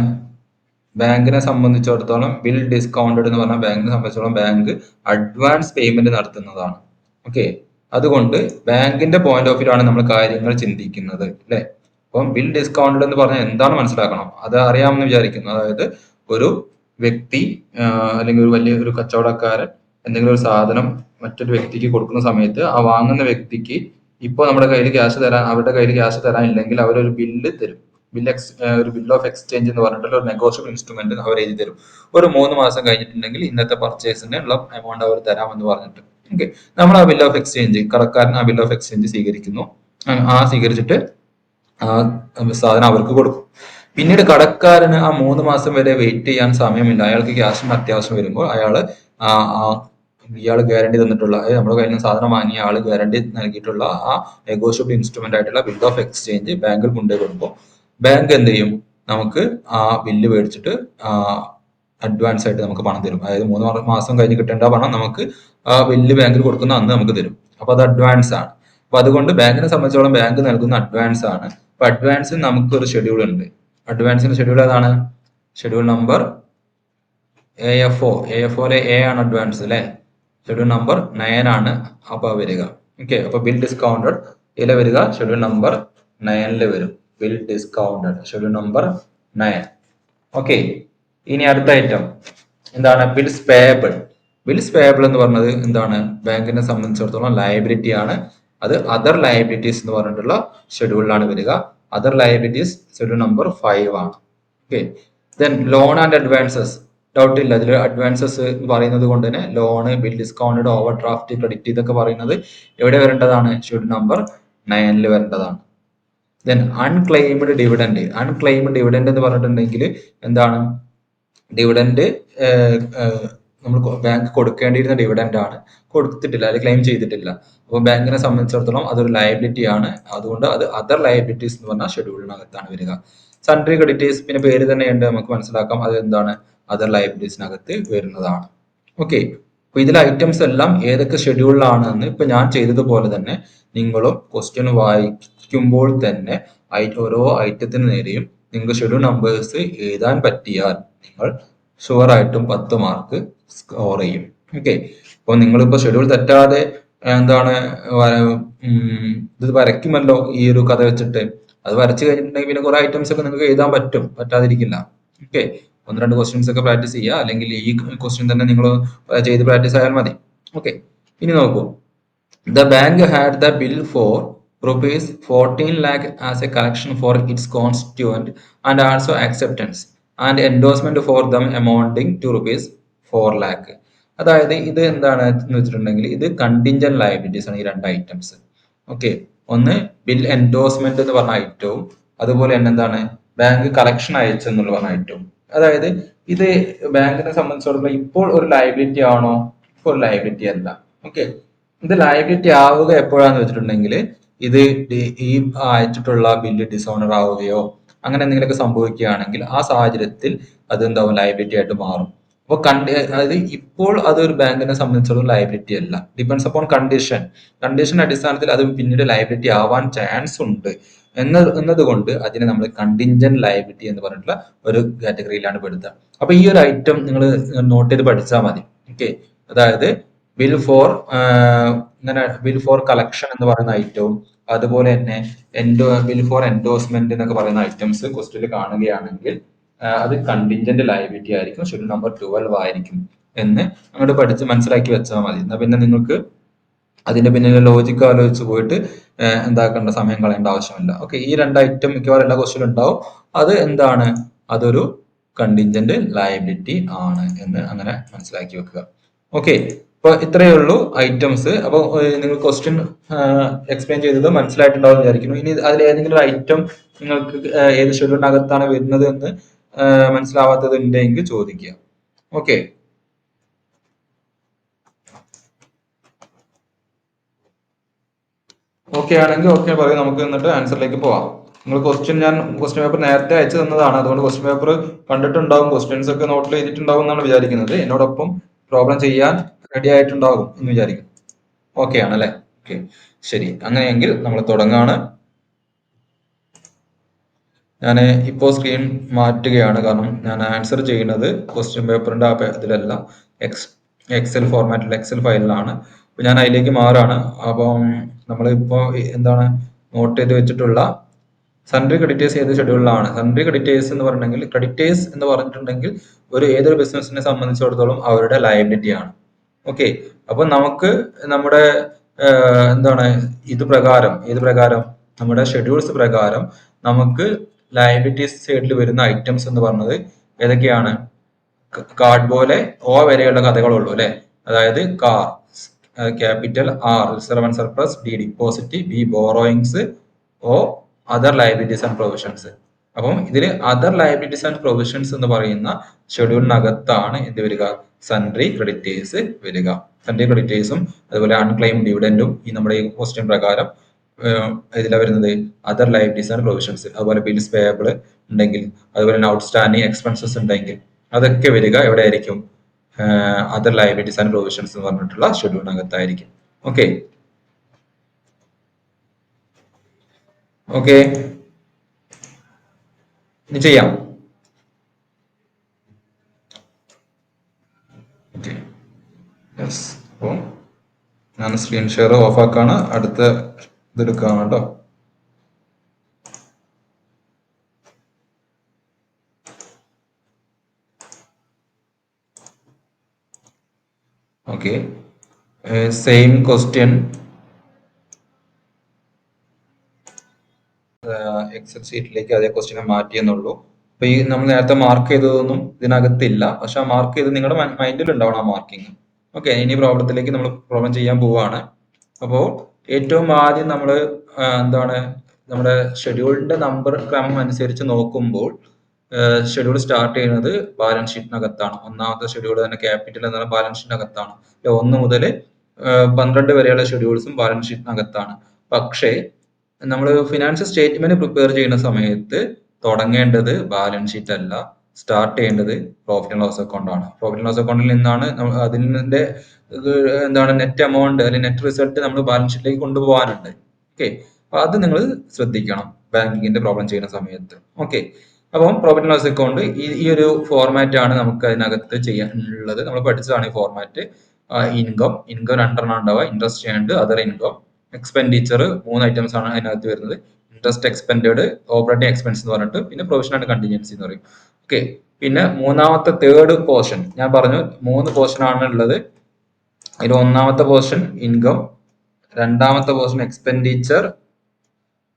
ബാങ്കിനെ സംബന്ധിച്ചിടത്തോളം ബിൽ ഡിസ്കൗണ്ടഡ് എന്ന് പറഞ്ഞാൽ ബാങ്കിനെ സംബന്ധിച്ചിടത്തോളം ബാങ്ക് അഡ്വാൻസ് പേയ്മെന്റ് നടത്തുന്നതാണ്. ഓക്കെ, അതുകൊണ്ട് ബാങ്കിന്റെ പോയിന്റ് ഓഫ് വ്യൂ ആണ് നമ്മൾ കാര്യങ്ങൾ ചിന്തിക്കുന്നത് അല്ലെ. അപ്പം ബിൽ ഡിസ്കൗണ്ടഡ് എന്ന് പറഞ്ഞാൽ എന്താണ് മനസ്സിലാക്കണം, അത് അറിയാമെന്ന് വിചാരിക്കുന്നു. അതായത് ഒരു വ്യക്തി അല്ലെങ്കിൽ ഒരു കച്ചവടക്കാരൻ എന്തെങ്കിലും ഒരു സാധനം മറ്റൊരു വ്യക്തിക്ക് കൊടുക്കുന്ന സമയത്ത് ആ വാങ്ങുന്ന വ്യക്തിക്ക് ഇപ്പോൾ നമ്മുടെ കയ്യിൽ ക്യാഷ് തരാൻ, അവരുടെ കയ്യിൽ ക്യാഷ് തരാൻ ഇല്ലെങ്കിൽ അവരൊരു ബില്ല് തരും. ഒരു ബിൽ ഓഫ് എക്സ്ചേഞ്ച് എന്ന് പറഞ്ഞിട്ടുള്ള ഒരു നെഗോഷ്യബിൾ ഇൻസ്ട്രുമെന്റ് അവർ എഴുതി തരും. ഒരു 3 മാസം കഴിഞ്ഞിട്ടുണ്ടെങ്കിൽ ഇന്നത്തെ പർച്ചേസിന് ഉള്ള എമൗണ്ട് അവർ തരാമെന്ന് പറഞ്ഞിട്ട്. ഓക്കെ, നമ്മൾ ആ ബിൽ ഓഫ് എക്സ്ചേഞ്ച്, കടക്കാരൻ ആ ബിൽ ഓഫ് എക്സ്ചേഞ്ച് സ്വീകരിക്കുന്നു. സ്വീകരിച്ചിട്ട് ആ സാധനം അവർക്ക് കൊടുക്കും. പിന്നീട് കടക്കാരന് ആ 3 മാസം വരെ വെയിറ്റ് ചെയ്യാൻ സമയമില്ല. അയാൾക്ക് ക്യാഷിന് അത്യാവശ്യം വരുമ്പോൾ ഇയാൾ ഗ്യാരണ്ടി തന്നിട്ടുള്ള, നമ്മുടെ കയ്യിൽ നിന്ന് സാധനം വാങ്ങിയ ആൾ ഗ്യാരണ്ടി നൽകിയിട്ടുള്ള ആ നെഗോഷ്യബിൾ ഇൻസ്ട്രുമെന്റ് ആയിട്ടുള്ള ബിൽ ഓഫ് എക്സ്ചേഞ്ച് ബാങ്കിൽ കൊണ്ടുപോയി കൊടുക്കുമ്പോൾ ബാങ്ക് എന്ത് ചെയ്യും? നമുക്ക് ആ ബില്ല് മേടിച്ചിട്ട് അഡ്വാൻസ് ആയിട്ട് നമുക്ക് പണം തരും. അതായത് 3 മാസം കഴിഞ്ഞ് കിട്ടേണ്ട പണം നമുക്ക് ആ ബില്ല് ബാങ്കിൽ കൊടുക്കുന്ന അന്ന് നമുക്ക് തരും. അപ്പൊ അത് അഡ്വാൻസ് ആണ്. അപ്പൊ അതുകൊണ്ട് ബാങ്കിനെ സംബന്ധിച്ചോളം ബാങ്ക് നൽകുന്ന അഡ്വാൻസ് ആണ്. അപ്പൊ അഡ്വാൻസിന് നമുക്ക് ഒരു ഷെഡ്യൂൾ ഉണ്ട്. അഡ്വാൻസിന്റെ ഷെഡ്യൂൾ ഏതാണ്? ഷെഡ്യൂൾ നമ്പർ AFO എ ആണ് അഡ്വാൻസ് അല്ലെ. ഷെഡ്യൂൾ നമ്പർ 9 ആണ് അപ്പൊ വരിക. ഓക്കെ, അപ്പൊ ബിൽ ഡിസ്കൗണ്ടഡ് ഇതിലെ വരിക ഷെഡ്യൂൾ നമ്പർ 9 വരും. Bill discounted schedule number 9. Okay, ഇനി അടുത്ത ഐറ്റം എന്താണ്? Bills payable. ബിൽസ് പേയബിൾ എന്ന് പറഞ്ഞത് എന്താണ്? ബാങ്കിനെ സംബന്ധിച്ചിടത്തോളം ലയബിലിറ്റി ആണ്. അത് അതർ ലയബിലിറ്റീസ് എന്ന് പറഞ്ഞിട്ടുള്ള ഷെഡ്യൂളിലാണ് വരിക. അതർ ലയബിലിറ്റീസ് ഷെഡ്യൂൾ നമ്പർ 5 ആണ്. Okay, then loan and advances. Doubt ഇല്ല, അതിൽ അഡ്വാൻസസ് പറയുന്നത് കൊണ്ട് തന്നെ loan, bill discounted, over draft, credit ഇതൊക്കെ പറയുന്നത് എവിടെ വരേണ്ടതാണ്? ഷെഡ്യൂൾ നമ്പർ 9 വരേണ്ടതാണ്. Then unclaimed dividend. Unclaimed dividend എന്ന് പറഞ്ഞിട്ടുണ്ടെങ്കിൽ എന്താണ്? ഡിവിഡൻഡ് നമ്മൾ ബാങ്ക് കൊടുക്കേണ്ടിയിരുന്ന ഡിവിഡൻഡ് ആണ്, കൊടുത്തിട്ടില്ല, അത് ക്ലെയിം ചെയ്തിട്ടില്ല. അപ്പോൾ ബാങ്കിനെ സംബന്ധിച്ചിടത്തോളം അതൊരു ലയബിലിറ്റി ആണ്. അതുകൊണ്ട് അത് അതർ ലയബിലിറ്റീസ് എന്ന് പറഞ്ഞ ഷെഡ്യൂളിനകത്താണ് വരിക. സൺട്രി ക്രെഡിറ്റേഴ്സ്, പിന്നെ പേര് തന്നെ ഉണ്ട്, നമുക്ക് മനസ്സിലാക്കാം അത് എന്താണ്? അതർ ലയബിലിറ്റീസിനകത്ത് വരുന്നതാണ്. ഓക്കെ, അപ്പൊ ഇതിലെ ഐറ്റംസ് എല്ലാം ഏതൊക്കെ ഷെഡ്യൂളിലാണ് എന്ന് ഇപ്പൊ ഞാൻ ചെയ്തതുപോലെ തന്നെ നിങ്ങളും ക്വസ്റ്റ്യൻ വായിക്കുമ്പോൾ തന്നെ ഓരോ ഐറ്റത്തിന് നേരെയും നിങ്ങൾക്ക് ഷെഡ്യൂൾ നമ്പേഴ്സ് എഴുതാൻ പറ്റിയാൽ നിങ്ങൾ ഷുവർ ആയിട്ടും 10 മാർക്ക് സ്കോർ ചെയ്യും. ഓക്കെ, അപ്പോൾ നിങ്ങളിപ്പോ ഷെഡ്യൂൾ തെറ്റാതെ എന്താണ് ഇത് വരയ്ക്കുമല്ലോ ഈ ഒരു കഥ വെച്ചിട്ട്. അത് വരച്ചു കഴിഞ്ഞിട്ടുണ്ടെങ്കിൽ പിന്നെ കുറെ ഐറ്റംസ് ഒക്കെ നിങ്ങൾക്ക് എഴുതാൻ പറ്റും, പറ്റാതിരിക്കില്ല. ഓക്കെ, 1-2 ക്വസ്റ്റ്യൻസ് ഒക്കെ പ്രാക്ടീസ് ചെയ്യുക, അല്ലെങ്കിൽ ഈ ക്വസ്റ്റ്യൻ തന്നെ നിങ്ങൾ ചെയ്ത് പ്രാക്ടീസ് ആയാൽ മതി. ഓക്കെ, ഇനി നോക്കൂ. The bank had the bill for rupees 14 lakh as a collection for its constituent and also acceptance and endorsement for them amounting to rupees 4 lakh. അതായത് ഇത് എന്താണ് എന്ന് വെച്ചിട്ടുണ്ടെങ്കിൽ ഇത് കണ്ടിൻജന്റ് ലയബിലിറ്റീസ് ആണ്, ഈ 2 ഐറ്റംസ്. ഓക്കെ, ഒന്ന് ബിൽ എൻഡോഴ്സ്മെന്റ് എന്ന് പറഞ്ഞ ഐറ്റവും അതുപോലെ തന്നെ എന്താണ് ബാങ്ക് കളക്ഷൻ അയച്ചെന്നുള്ള പറഞ്ഞ ഐറ്റവും. അതായത് ഇത് ബാങ്കിനെ സംബന്ധിച്ചിടത്തോളം ഇപ്പോൾ ഒരു ലയബിലിറ്റി ആണോ? ഇപ്പോൾ ഒരു ലയബിലിറ്റി അല്ല. ഓക്കെ, ഇത് ലയബിലിറ്റി ആവുക എപ്പോഴാന്ന് വെച്ചിട്ടുണ്ടെങ്കിൽ ഇത് ഈ അയച്ചിട്ടുള്ള ബില്ല് ഡിസോണർ ആവുകയോ അങ്ങനെ എന്തെങ്കിലുമൊക്കെ സംഭവിക്കുകയാണെങ്കിൽ ആ സാഹചര്യത്തിൽ അത് എന്താവും? ലയബിലിറ്റി ആയിട്ട് മാറും. അപ്പോൾ അതായത് ഇപ്പോൾ അതൊരു ബാങ്കിനെ സംബന്ധിച്ചിടത്തോളം ലയബിലിറ്റി അല്ല. ഡിപ്പെൻസ് അപ്പോൺ കണ്ടീഷൻ അടിസ്ഥാനത്തിൽ അത് പിന്നീട് ലയബിലിറ്റി ആവാൻ ചാൻസ് ഉണ്ട് എന്നതുകൊണ്ട് അതിനെ നമ്മൾ കണ്ടിൻജന്റ് ലയബിലിറ്റി എന്ന് പറഞ്ഞിട്ടുള്ള ഒരു കാറ്റഗറിയിലാണ് പെടുത്തുക. അപ്പൊ ഈ ഒരു ഐറ്റം നിങ്ങൾ നോട്ട് ചെയ്ത് പഠിച്ചാൽ മതി. ഓക്കെ, അതായത് ബിൽ ഫോർ കളക്ഷൻ എന്ന് പറയുന്ന ഐറ്റവും അതുപോലെ തന്നെ ബിൽ ഫോർ എൻഡോഴ്സ്മെന്റ് എന്നൊക്കെ പറയുന്ന ഐറ്റംസ് ക്വസ്റ്റ്യനിൽ കാണുകയാണെങ്കിൽ അത് കണ്ടിൻജന്റ് ലയബിലിറ്റി ആയിരിക്കും, ഷെഡ്യൂൾ നമ്പർ 12 ആയിരിക്കും എന്ന് അങ്ങോട്ട് പഠിച്ച് മനസ്സിലാക്കി വെച്ചാൽ മതി. എന്നാൽ പിന്നെ നിങ്ങൾക്ക് അതിന്റെ പിന്നിലെ ലോജിക്ക് ആലോചിച്ച് പോയിട്ട് എന്താക്കേണ്ട, സമയം കളയേണ്ട ആവശ്യമില്ല. ഓക്കെ, ഈ 2 ഐറ്റം മിക്കവാറും എല്ലാ ക്വസ്റ്റ്യനും ഉണ്ടാവും. അത് എന്താണ്? അതൊരു കണ്ടിൻജന്റ് ലയബിലിറ്റി ആണ് എന്ന് അങ്ങനെ മനസ്സിലാക്കി വെക്കുക. ഓക്കെ, അപ്പൊ ഇത്രയേ ഉള്ളൂ ഐറ്റംസ്. അപ്പൊ നിങ്ങൾ ക്വസ്റ്റ്യൻ എക്സ്പ്ലെയിൻ ചെയ്തത് മനസ്സിലായിട്ടുണ്ടാവും വിചാരിക്കുന്നു. ഇനി അതിൽ ഏതെങ്കിലും ഒരു ഐറ്റം നിങ്ങൾക്ക് ഏത് ഷെഡ്യൂളിനകത്താണ് വരുന്നത് എന്ന് മനസ്സിലാവാത്തത് ഉണ്ടെങ്കിൽ ചോദിക്കുക. ഓക്കെ, ഓക്കെ ആണെങ്കിൽ ഓക്കെ പറയും, നമുക്ക് എന്നിട്ട് ആൻസറിലേക്ക് പോവാം. നിങ്ങൾ ക്വസ്റ്റ്യൻ പേപ്പർ നേരത്തെ അയച്ചു തന്നതാണ്, അതുകൊണ്ട് ക്വസ്റ്റ്യൻ പേപ്പർ കണ്ടിട്ടുണ്ടാവും, ക്വസ്റ്റ്യൻസ് ഒക്കെ നോട്ടിൽ എഴുതിയിട്ടുണ്ടാവും എന്നാണ് വിചാരിക്കുന്നത്. എന്നോടൊപ്പം പ്രോബ്ലം ചെയ്യാൻ റെഡി ആയിട്ടുണ്ടാകും എന്ന് വിചാരിക്കും. ഓക്കെ ആണല്ലേ? ഓക്കെ, ശരി. അങ്ങനെയെങ്കിൽ നമ്മൾ തുടങ്ങാണ്. ഞാൻ ഇപ്പോൾ സ്ക്രീൻ മാറ്റുകയാണ്, കാരണം ഞാൻ ആൻസർ ചെയ്യുന്നത് ക്വസ്റ്റ്യൻ പേപ്പറിന്റെ ആ ഇതിലല്ല, എക്സൽ ഫോർമാറ്റിൽ, എക്സൽ ഫയലിലാണ്. അപ്പൊ ഞാൻ അതിലേക്ക് മാറാണ്. അപ്പം നമ്മളിപ്പോ എന്താണ് നോട്ട് ചെയ്ത് വെച്ചിട്ടുള്ള സൺഡ്രി ക്രെഡിറ്റേഴ്സ് ഏത് ഷെഡ്യൂളിലാണ്? സൺഡ്രി ക്രെഡിറ്റേഴ്സ് എന്ന് പറഞ്ഞിട്ടുണ്ടെങ്കിൽ, ക്രെഡിറ്റേഴ്സ് എന്ന് പറഞ്ഞിട്ടുണ്ടെങ്കിൽ ഏതൊരു ബിസിനസിനെ സംബന്ധിച്ചിടത്തോളം അവരുടെ ലയബിലിറ്റി ആണ്. ഓക്കെ, അപ്പൊ നമുക്ക് നമ്മുടെ എന്താണ് ഏത് പ്രകാരം നമ്മുടെ ഷെഡ്യൂൾസ് പ്രകാരം നമുക്ക് ലയബിലിറ്റീസ് സൈഡിൽ വരുന്ന ഐറ്റംസ് എന്ന് പറഞ്ഞത് ഏതൊക്കെയാണ്? കാർഡ് പോലെ ഓ വരെയുള്ള കഥകളുള്ളൂ അല്ലെ. അതായത് car, capital R reserve and surplus, D deposit, B borrowings, O other liabilities and provisions. അപ്പം ഇതിൽ അതർ ലയബിലിറ്റീസ് ആൻഡ് പ്രൊവിഷൻസ് എന്ന് പറയുന്ന ഷെഡ്യൂളിനകത്താണ് എന്ത് വരിക? സൺട്രി ക്രെഡിറ്റേഴ്സ് വരിക. സൺട്രി ക്രെഡിറ്റേഴ്സും അതുപോലെ അൺക്ലെയിം ഡിവിഡൻഡും ഈ നമ്മുടെ ഈ ക്വസ്റ്റ്യൻ പ്രകാരം ഇതിലാ വരുന്നത് അതർ ലയബിലിറ്റീസ് ആൻഡ് പ്രൊവിഷൻസ്. അതുപോലെ ബിൽസ് പേയബിൾ ഉണ്ടെങ്കിൽ, അതുപോലെ തന്നെ ഔട്ട്സ്റ്റാൻഡിങ് എക്സ്പെൻസസ് ഉണ്ടെങ്കിൽ അതൊക്കെ വരിക എവിടെ ആയിരിക്കും? അതർ ലയബിലിറ്റീസ് ആൻഡ് പ്രൊവിഷൻസ് എന്ന് പറഞ്ഞിട്ടുള്ള ഷെഡ്യൂളിനകത്തായിരിക്കും. ഓക്കെ ഓക്കെ ഇനി ചെയ്യാം. യെസ്, അപ്പോൾ ഞാൻ സ്ക്രീൻ ഷെയർ ഓഫ് ആക്കാണ്. അടുത്ത ഇതെടുക്കുകയാണ് കേട്ടോ. ഓക്കെ, സെയിം ക്വസ്റ്റ്യൻ എക്സൽ ഷീറ്റിലേക്ക് അതേ ക്വസ്റ്റ്യനെ മാറ്റിയെന്നുള്ളൂ. അപ്പൊ ഈ നമ്മൾ നേരത്തെ മാർക്ക് ചെയ്തതൊന്നും ഇതിനകത്തില്ല, പക്ഷെ ആ മാർക്ക് ചെയ്ത് നിങ്ങളുടെ മൈൻഡിൽ ഉണ്ടാവണം ആ മാർക്കിങ്. ഓക്കെ, ഇനി പ്രോബ്ലത്തിലേക്ക് നമ്മൾ പ്രോബ്ലം ചെയ്യാൻ പോവുകയാണ്. അപ്പോൾ ഏറ്റവും ആദ്യം നമ്മൾ എന്താണ് നമ്മുടെ ഷെഡ്യൂളിന്റെ നമ്പർ ക്രമം അനുസരിച്ച് നോക്കുമ്പോൾ ഷെഡ്യൂൾ സ്റ്റാർട്ട് ചെയ്യുന്നത് ബാലൻസ് ഷീറ്റിനകത്താണ്. ഒന്നാമത്തെ ഷെഡ്യൂൾ തന്നെ ക്യാപിറ്റൽ എന്ന ബാലൻസ് ഷീറ്റിനകത്താണ്. 1 മുതൽ 12 വരെയുള്ള ഷെഡ്യൂൾസും ബാലൻസ് ഷീറ്റിനകത്താണ്. പക്ഷേ നമ്മൾ ഫിനാൻഷ്യൽ സ്റ്റേറ്റ്മെന്റ് പ്രിപ്പയർ ചെയ്യുന്ന സമയത്ത് തുടങ്ങേണ്ടത് ബാലൻസ് ഷീറ്റ് അല്ല, സ്റ്റാർട്ട് ചെയ്യേണ്ടത് പ്രോഫിറ്റ് ആൻഡ് ലോസ് അക്കൗണ്ട് ആണ്. പ്രോഫിറ്റ് ആൻഡ് ലോസ് അക്കൗണ്ടിൽ നിന്നാണ് അതിന്റെ എന്താണ് നെറ്റ് എമൗണ്ട് അല്ലെങ്കിൽ നെറ്റ് റിസൾട്ട് നമ്മൾ ബാലൻസ് ഷീറ്റിലേക്ക് കൊണ്ടുപോകാനുണ്ട്. ഓക്കെ, അപ്പൊ അത് നിങ്ങൾ ശ്രദ്ധിക്കണം ബാങ്കിങ്ങിന്റെ പ്രോബ്ലം ചെയ്യുന്ന സമയത്ത്. ഓക്കെ, അപ്പം പ്രോഫിറ്റ് ആൻഡ് ലോസ് അക്കൗണ്ട് ഈ ഒരു ഫോർമാറ്റ് ആണ് നമുക്ക് അതിനകത്ത് ചെയ്യാനുള്ളത്. നമ്മൾ പഠിച്ചതാണ് ഈ ഫോർമാറ്റ്. ഇൻകം രണ്ടെണ്ണം ഉണ്ടാവുക, interest earned, other income. Expenditure 3 items ആണ് അതിനകത്ത് വരുന്നത്. ഇൻട്രസ്റ്റ് എക്സ്പെൻഡഡ്, ഓപ്പറേറ്റിംഗ് എക്സ്പെൻസ് എന്ന് പറഞ്ഞിട്ട്, പിന്നെ പ്രൊവിഷൻ ആൻഡ് കണ്ടിൻജൻസി എന്ന് പറയും. ഓക്കെ, പിന്നെ മൂന്നാമത്തെ തേർഡ് പോർഷൻ ഞാൻ പറഞ്ഞു 3 പോർഷൻ ആണ് ഉള്ളത്. അതിൽ ഒന്നാമത്തെ പോർഷൻ ഇൻകം, രണ്ടാമത്തെ പോർഷൻ എക്സ്പെൻഡിച്ചർ,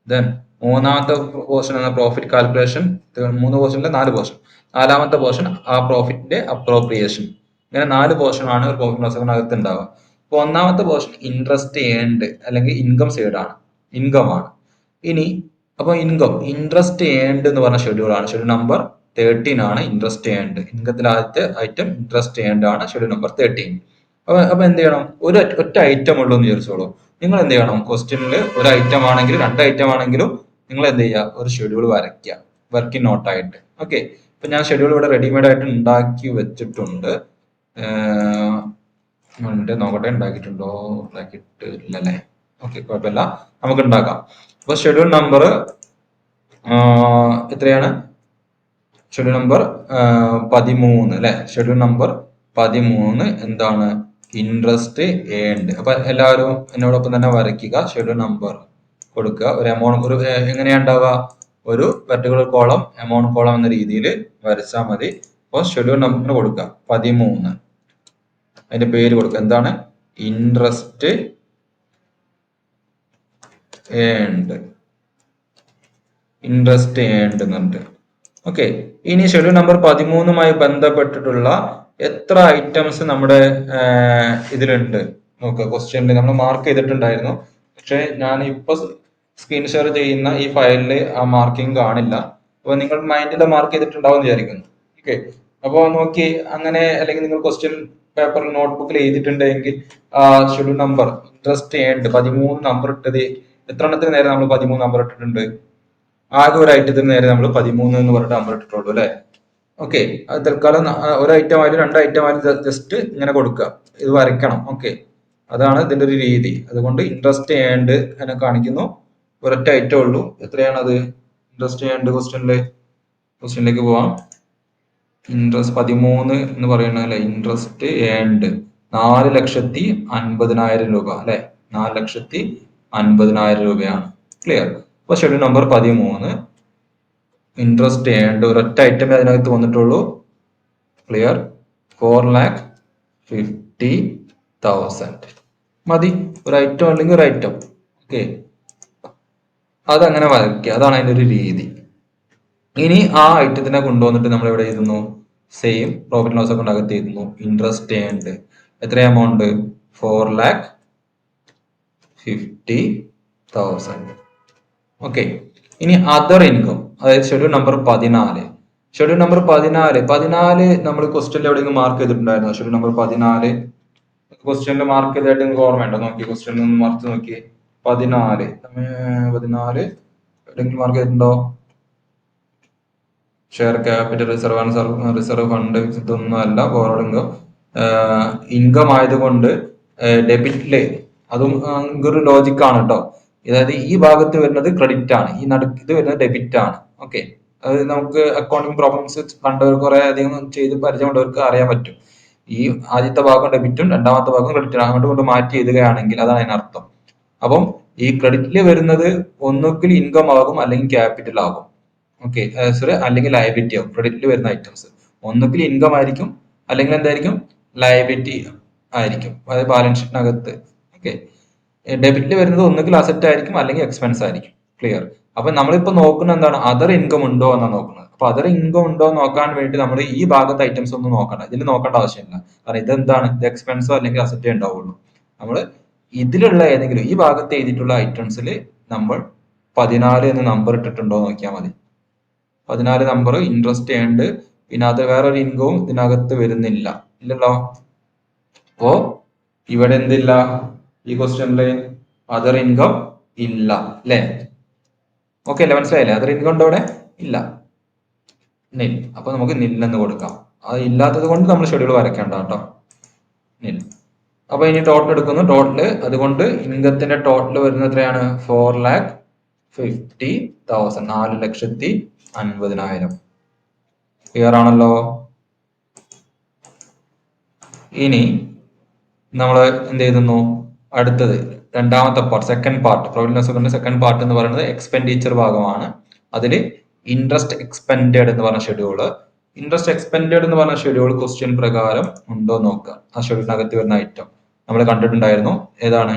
ദെൻ മൂന്നാമത്തെ പോർഷൻ എന്ന പ്രോഫിറ്റ് കാൽക്കുലേഷൻ. 3 പോർഷനിലെ 4 പോർഷൻ. നാലാമത്തെ പോർഷൻ ആ പ്രോഫിറ്റിന്റെ അപ്രോപ്രിയേഷൻ. ഇങ്ങനെ 4 പോർഷൻ ആണ് ഒരു പ്രോഫിറ്റ് ലോസ് അക്കൗണ്ടിനകത്ത് ഉണ്ടാവുക. അപ്പൊ ഒന്നാമത്തെ പോർഷൻ ഇൻട്രസ്റ്റ് ഏൺഡ് അല്ലെങ്കിൽ ഇൻകം സൈഡ് ആണ്, ഇൻകം ആണ്. ഇനി അപ്പൊ ഇൻട്രസ്റ്റ് ഏൺഡ് എന്ന് പറഞ്ഞ ഷെഡ്യൂൾ ആണ്, ഷെഡ്യൂൾ നമ്പർ 13 ആണ് ഇൻട്രസ്റ്റ് ഏൺഡ്. ഇൻകത്തിൽ ആദ്യത്തെ ഐറ്റം ഇൻട്രസ്റ്റ് ഏൺഡ് ആണ്, ഷെഡ്യൂൾ നമ്പർ 13. അപ്പൊ എന്ത് ചെയ്യണം? ഒറ്റ ഐറ്റം ഉള്ളൂ എന്ന് വിചാരിച്ചോളൂ. നിങ്ങൾ എന്ത് ചെയ്യണം? ക്വസ്റ്റ്യനിൽ ഒരു ഐറ്റം ആണെങ്കിലും 2 ഐറ്റം ആണെങ്കിലും നിങ്ങൾ എന്ത് ചെയ്യുക? ഒരു ഷെഡ്യൂൾ വരയ്ക്കുക വർക്കിംഗ് നോട്ടായിട്ട്. ഓക്കെ, ഇപ്പൊ ഞാൻ ഷെഡ്യൂൾ ഇവിടെ റെഡിമെയ്ഡ് ആയിട്ട് ഉണ്ടാക്കി വെച്ചിട്ടുണ്ട്. നോക്കട്ടെ ഉണ്ടാക്കിയിട്ടുണ്ടോ? ഉണ്ടാക്കിയിട്ടില്ലല്ലേ? ഓക്കെ, കുഴപ്പമില്ല, നമുക്ക് ഉണ്ടാക്കാം. അപ്പൊ ഷെഡ്യൂൾ നമ്പർ എത്രയാണ്? ഷെഡ്യൂൾ നമ്പർ 13 അല്ലെ. ഷെഡ്യൂൾ നമ്പർ 13 എന്താണ്? Interest earned. അപ്പൊ എല്ലാവരും എന്നോടൊപ്പം തന്നെ വരയ്ക്കുക. ഷെഡ്യൂൾ നമ്പർ കൊടുക്കുക. ഒരു എമൗണ്ട്, ഒരു എങ്ങനെയാ ഉണ്ടാവുക? ഒരു പർട്ടിക്കുലർ കോളം, എമൗണ്ട് കോളം എന്ന രീതിയിൽ വരച്ചാൽ മതി. അപ്പോൾ ഷെഡ്യൂൾ നമ്പർ കൊടുക്കുക 13. അതിന്റെ പേര് കൊടുക്കുക. എന്താണ്? Interest earned. എന്നുണ്ട്. ഓക്കെ, ഇനി ഷെഡ്യൂൾ നമ്പർ 13മായി ബന്ധപ്പെട്ടിട്ടുള്ള എത്ര ഐറ്റംസ് നമ്മുടെ ഇതിലുണ്ട് നോക്കുക. ക്വസ്റ്റ്യനിൽ നമ്മൾ മാർക്ക് ചെയ്തിട്ടുണ്ടായിരുന്നു, പക്ഷെ ഞാൻ ഇപ്പൊ സ്ക്രീൻ ഷെയർ ചെയ്യുന്ന ഈ ഫയലില് ആ മാർക്കിംഗ് കാണില്ല. അപ്പൊ നിങ്ങൾ മൈൻഡിൽ മാർക്ക് ചെയ്തിട്ടുണ്ടാവും വിചാരിക്കുന്നു. ഓക്കെ, അപ്പൊ നോക്കി അങ്ങനെ, അല്ലെങ്കിൽ നിങ്ങൾ ക്വസ്റ്റ്യൻ പേപ്പറിൽ നോട്ട്ബുക്കിൽ എഴുതിയിട്ടുണ്ടെങ്കിൽ schedule number interest earned 13 number ഇട്ടത് എത്ര എണ്ണത്തിന് നേരെ നമ്മൾ 13 നമ്പർ ഇട്ടിട്ടുണ്ട്? ആകെ ഒരു ഐറ്റത്തിന് നേരെ നമ്മൾ 13 എന്ന് പറഞ്ഞിട്ട് നമ്പർ ഇട്ടിട്ടുള്ളൂ അല്ലെ. ഓക്കെ, അത് തൽക്കാലം ഒരു ഐറ്റം ആയാലും 2 ഐറ്റം ആയാലും ജസ്റ്റ് ഇങ്ങനെ കൊടുക്കുക, ഇത് വരയ്ക്കണം. ഓക്കെ, അതാണ് ഇതിന്റെ ഒരു രീതി. അതുകൊണ്ട് ഇൻട്രസ്റ്റ് ഏൺഡ് എന്നെ കാണിക്കുന്നു, ഒരൊറ്റ ഐറ്റം ഉള്ളൂ. എത്രയാണത്? ഇൻട്രസ്റ്റ് ഏൺഡ് ക്വസ്റ്റ്യനിലേക്ക് പോവാം. ഇൻട്രസ്റ്റ് 13 എന്ന് പറയുന്നത് അല്ലെ, ഇൻട്രസ്റ്റ് ഏൺഡ് 4,50,000 രൂപ അല്ലെ. 4,50,000 രൂപയാണ്. ക്ലിയർ? അപ്പൊ ഷെഡ്യൂൾ നമ്പർ 13 ഇൻട്രസ്റ്റ് ഏൺഡ് ഒരൊറ്റ ഐറ്റമേ അതിനകത്ത് വന്നിട്ടുള്ളൂ. ക്ലിയർ? 4,50,000. മതി. ഒരു ഐറ്റം അല്ലെങ്കിൽ ഒരു ഐറ്റം. ഓക്കെ, അതങ്ങനെ വരയ്ക്കുക. അതാണ് അതിന്റെ ഒരു രീതി. ഇനി ആ ഐറ്റത്തിനെ കൊണ്ടുവന്നിട്ട് നമ്മൾ എവിടെ എഴുതുന്നു? സെയിം പ്രോഫിറ്റ് ലോസ് അക്കൗണ്ട് അകത്ത് എഴുതുന്നു. ഇൻട്രസ്റ്റ് ഏൺഡ് എത്ര എമൗണ്ട്? 4,50,000. ഓക്കെ, ഇനി അതർ ഇൻകം, അതായത് ഷെഡ്യൂൾ നമ്പർ 14. ഷെഡ്യൂൾ നമ്പർ 14 നമ്മൾ ക്വസ്റ്റ്യനിൽ എവിടെയെങ്കിലും മാർക്ക് ചെയ്തിട്ടുണ്ടായിരുന്നോ? ഷെഡ്യൂൾ നമ്പർ 14 ക്വസ്റ്റ്യനിൽ മാർക്ക് ചെയ്തായിട്ട് നിങ്ങൾക്ക് ഓർമ്മയുണ്ടോ? നോക്കി ക്വസ്റ്റ്യനിൽ നിന്ന് മറിച്ച് നോക്കി. 14 എവിടെയെങ്കിലും മാർക്ക് ചെയ്തിട്ടുണ്ടോ? Share capital, reserve and reserve fund, ഇതൊന്നും അല്ല. ബോറോഡിംഗ് ഇൻകം ആയതുകൊണ്ട് ഡെബിറ്റില്, അതും ഒരു ലോജിക് ആണ് കേട്ടോ. അതായത് ഈ ഭാഗത്ത് വരുന്നത് ക്രെഡിറ്റ് ആണ്, ഈ നടുക്ക് വരുന്നത് ഡെബിറ്റ് ആണ്. ഓക്കെ, അത് നമുക്ക് അക്കൗണ്ടിങ് പ്രോബ്ലംസ് കണ്ടവർക്ക് കുറെ അധികം ചെയ്ത് പരിചയമുള്ളവർക്ക് അറിയാൻ പറ്റും. ഈ ആദ്യത്തെ ഭാഗം ഡെബിറ്റും രണ്ടാമത്തെ ഭാഗം ക്രെഡിറ്റും അങ്ങോട്ട് കൊണ്ട് മാറ്റി എഴുതുകയാണെങ്കിൽ അതാണ് അതിനർത്ഥം. അപ്പം ഈ ക്രെഡിറ്റില് വരുന്നത് ഒന്നുകിൽ ഇൻകം ആകും അല്ലെങ്കിൽ ക്യാപിറ്റൽ ആകും. ഓക്കെ, സോറി, അല്ലെങ്കിൽ ലയബിലിറ്റി ആവും. ക്രെഡിറ്റിൽ വരുന്ന ഐറ്റംസ് ഒന്നുകിൽ ഇൻകം ആയിരിക്കും അല്ലെങ്കിൽ എന്തായിരിക്കും? ലയബിലിറ്റി ആയിരിക്കും, അതായത് ബാലൻസ് ഷീറ്റിനകത്ത്. ഓക്കെ, ഡെബിറ്റിൽ വരുന്നത് ഒന്നുകിൽ അസറ്റ് ആയിരിക്കും അല്ലെങ്കിൽ എക്സ്പെൻസ് ആയിരിക്കും. ക്ലിയർ? അപ്പൊ നമ്മളിപ്പോ നോക്കുന്നത് എന്താണ്? അതർ ഇൻകം ഉണ്ടോ എന്നാണ് നോക്കുന്നത്. അപ്പൊ അതർ ഇൻകം ഉണ്ടോ എന്ന് നോക്കാൻ വേണ്ടി നമ്മൾ ഈ ഭാഗത്ത് ഐറ്റംസ് ഒന്നും നോക്കണ്ട, ഇതിൽ നോക്കേണ്ട ആവശ്യമില്ല. കാരണം ഇതെന്താണ്? ഇത് എക്സ്പെൻസോ അല്ലെങ്കിൽ അസറ്റേ ഉണ്ടാവുള്ളൂ. നമ്മൾ ഇതിലുള്ള ഏതെങ്കിലും ഈ ഭാഗത്ത് എഴുതിയിട്ടുള്ള ഐറ്റംസിൽ നമ്മൾ 14 എന്ന് നമ്പർ ഇട്ടിട്ടുണ്ടോ നോക്കിയാൽ മതി. 14 നമ്പർ ഇൻട്രസ്റ്റ് ഏൺഡ്, പിന്നെ അത് വേറൊരു ഇൻകവും ഇതിനകത്ത് വരുന്നില്ല, ഇല്ലല്ലോ. അപ്പോ ഇവിടെ എന്തില്ല? ഈ ക്വസ്റ്റ്യനില് അതർ ഇൻകം ഇല്ല, അല്ലെ? ഓക്കെ അല്ലേ? മനസ്സിലായില്ലേ? അതർ ഇൻകം ഉണ്ടോ? ഇവിടെ ഇല്ല, നിൽ. അപ്പൊ നമുക്ക് നില്ലെന്ന് കൊടുക്കാം. അത് ഇല്ലാത്തത് കൊണ്ട് നമ്മൾ ഷെഡ്യൂൾ വരയ്ക്കേണ്ട കേട്ടോ, നിൽ. അപ്പൊ ഇനി ടോട്ടൽ എടുക്കുന്നു. ടോട്ടല് അതുകൊണ്ട് ഇൻകത്തിന്റെ ടോട്ടൽ വരുന്നത് എത്രയാണ്? 4,50,000, 4,50,000. ക്ലിയർ ആണല്ലോ? ഇനി നമ്മൾ എന്ത് ചെയ്യുന്നു? അടുത്തത് രണ്ടാമത്തെ part, second part, profit loss അക്കൗണ്ടിന്റെ സെക്കൻഡ് പാർട്ട് എന്ന് പറയുന്നത് എക്സ്പെൻഡിച്ചർ ഭാഗമാണ്. അതിൽ ഇൻട്രസ്റ്റ് എക്സ്പെൻഡഡ് എന്ന് പറഞ്ഞ ഷെഡ്യൂള്, ഇൻട്രസ്റ്റ് എക്സ്പെൻഡഡ് എന്ന് പറഞ്ഞ ഷെഡ്യൂൾ ക്വസ്റ്റ്യൻ പ്രകാരം ഉണ്ടോ നോക്കുക. ആ ഷെഡ്യൂളിനകത്ത് വരുന്ന ഐറ്റം നമ്മൾ കണ്ടിട്ടുണ്ടായിരുന്നു. ഏതാണ്?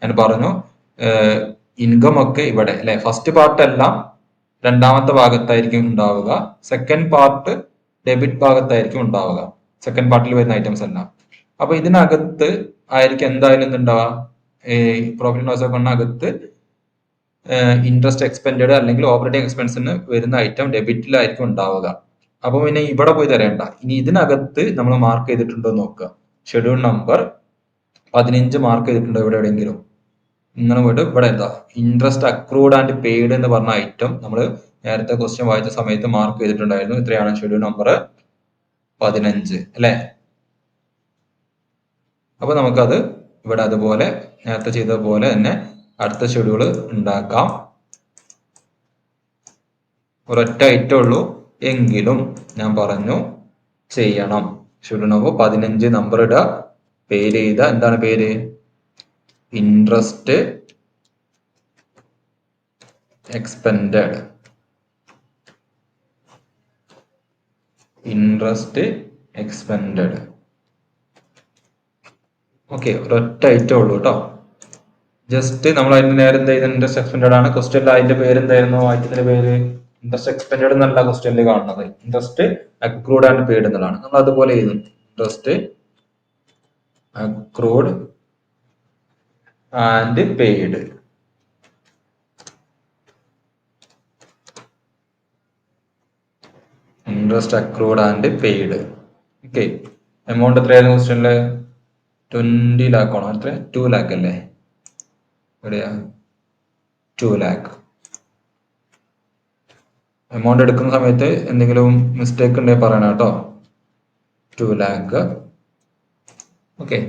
ഞാൻ പറഞ്ഞു, ഇൻകം ഒക്കെ ഇവിടെ അല്ലെ. ഫസ്റ്റ് പാർട്ട് എല്ലാം രണ്ടാമത്തെ ഭാഗത്തായിരിക്കും ഉണ്ടാവുക. സെക്കൻഡ് പാർട്ട് ഡെബിറ്റ് ഭാഗത്തായിരിക്കും ഉണ്ടാവുക, സെക്കൻഡ് പാർട്ടിൽ വരുന്ന ഐറ്റംസ് എല്ലാം. അപ്പൊ ഇതിനകത്ത് ആയിരിക്കും എന്തായാലും എന്തുണ്ടാവുക? പ്രോഫിറ്റ് ലോസ് അക്കൗണ്ടിനകത്ത് ഇൻട്രസ്റ്റ് എക്സ്പെൻഡഡ് അല്ലെങ്കിൽ ഓപ്പറേറ്റിംഗ് എക്സ്പെൻസിന് വരുന്ന ഐറ്റം ഡെബിറ്റിലായിരിക്കും ഉണ്ടാവുക. അപ്പൊ പിന്നെ ഇവിടെ പോയി തരേണ്ട. ഇനി ഇതിനകത്ത് നമ്മൾ മാർക്ക് ചെയ്തിട്ടുണ്ടോ നോക്കുക. ഷെഡ്യൂൾ നമ്പർ 15 മാർക്ക് ചെയ്തിട്ടുണ്ടോ ഇവിടെ എവിടെയെങ്കിലും? ഇങ്ങനെ പോയിട്ട് ഇവിടെ എന്താ? ഇൻട്രസ്റ്റ് അക്രൂഡ് ആൻഡ് പെയ്ഡ് എന്ന് പറഞ്ഞ ഐറ്റം നമ്മൾ നേരത്തെ ക്വസ്റ്റ്യൻ വായിച്ച സമയത്ത് മാർക്ക് ചെയ്തിട്ടുണ്ടായിരുന്നു. ഇത്രയാണ് ഷെഡ്യൂൾ നമ്പർ 15, അല്ലെ? അപ്പൊ നമുക്കത് ഇവിടെ അതുപോലെ നേരത്തെ ചെയ്ത പോലെ തന്നെ അടുത്ത ഷെഡ്യൂൾ ഉണ്ടാക്കാം. ഒരൊറ്റ ഐറ്റം ഉള്ളൂ എങ്കിലും ഞാൻ പറഞ്ഞു ചെയ്യണം. ഷെഡ്യൂൾ നമ്പർ 15 നമ്പർ ഇടുക. പേര് ചെയ്ത എന്താണ് പേര്? Interest expended. Interest expended. Okay, ഒരൊറ്റ ഐറ്റം ഉള്ളൂ കേട്ടോ. ജസ്റ്റ് നമ്മൾ അതിന്റെ നേരെ എന്ത് ചെയ്യുന്നത്? ഇൻട്രസ്റ്റ് എക്സ്പെൻഡഡ് ആണ്. ക്വസ്റ്റ്യനിൽ അതിന്റെ പേര് എന്തായിരുന്നു? ഐറ്റത്തിന്റെ പേര് ഇൻട്രസ്റ്റ് എക്സ്പെൻഡഡ് എന്നല്ല ക്വസ്റ്റ്യനിൽ കാണുന്നത്. ഇൻട്രസ്റ്റ് അക്രൂഡ് ആൻഡ് പെയ്ഡ് എന്നുള്ളതാണ്. നമ്മൾ അതുപോലെ എഴുതും. Interest accrued and paid. Interest accrued and paid. Okay, amount എത്രയായിരുന്നു ക്വസ്റ്റ്യനില്? 20 lakh ആണോ? എത്ര? 2 lakh അല്ലേ? എവിടെയാ? 2 lakh. എമൗണ്ട് എടുക്കുന്ന സമയത്ത് എന്തെങ്കിലും മിസ്റ്റേക്ക് ഉണ്ടെങ്കിൽ പറയണം കേട്ടോ. 2 lakh. ഓക്കെ,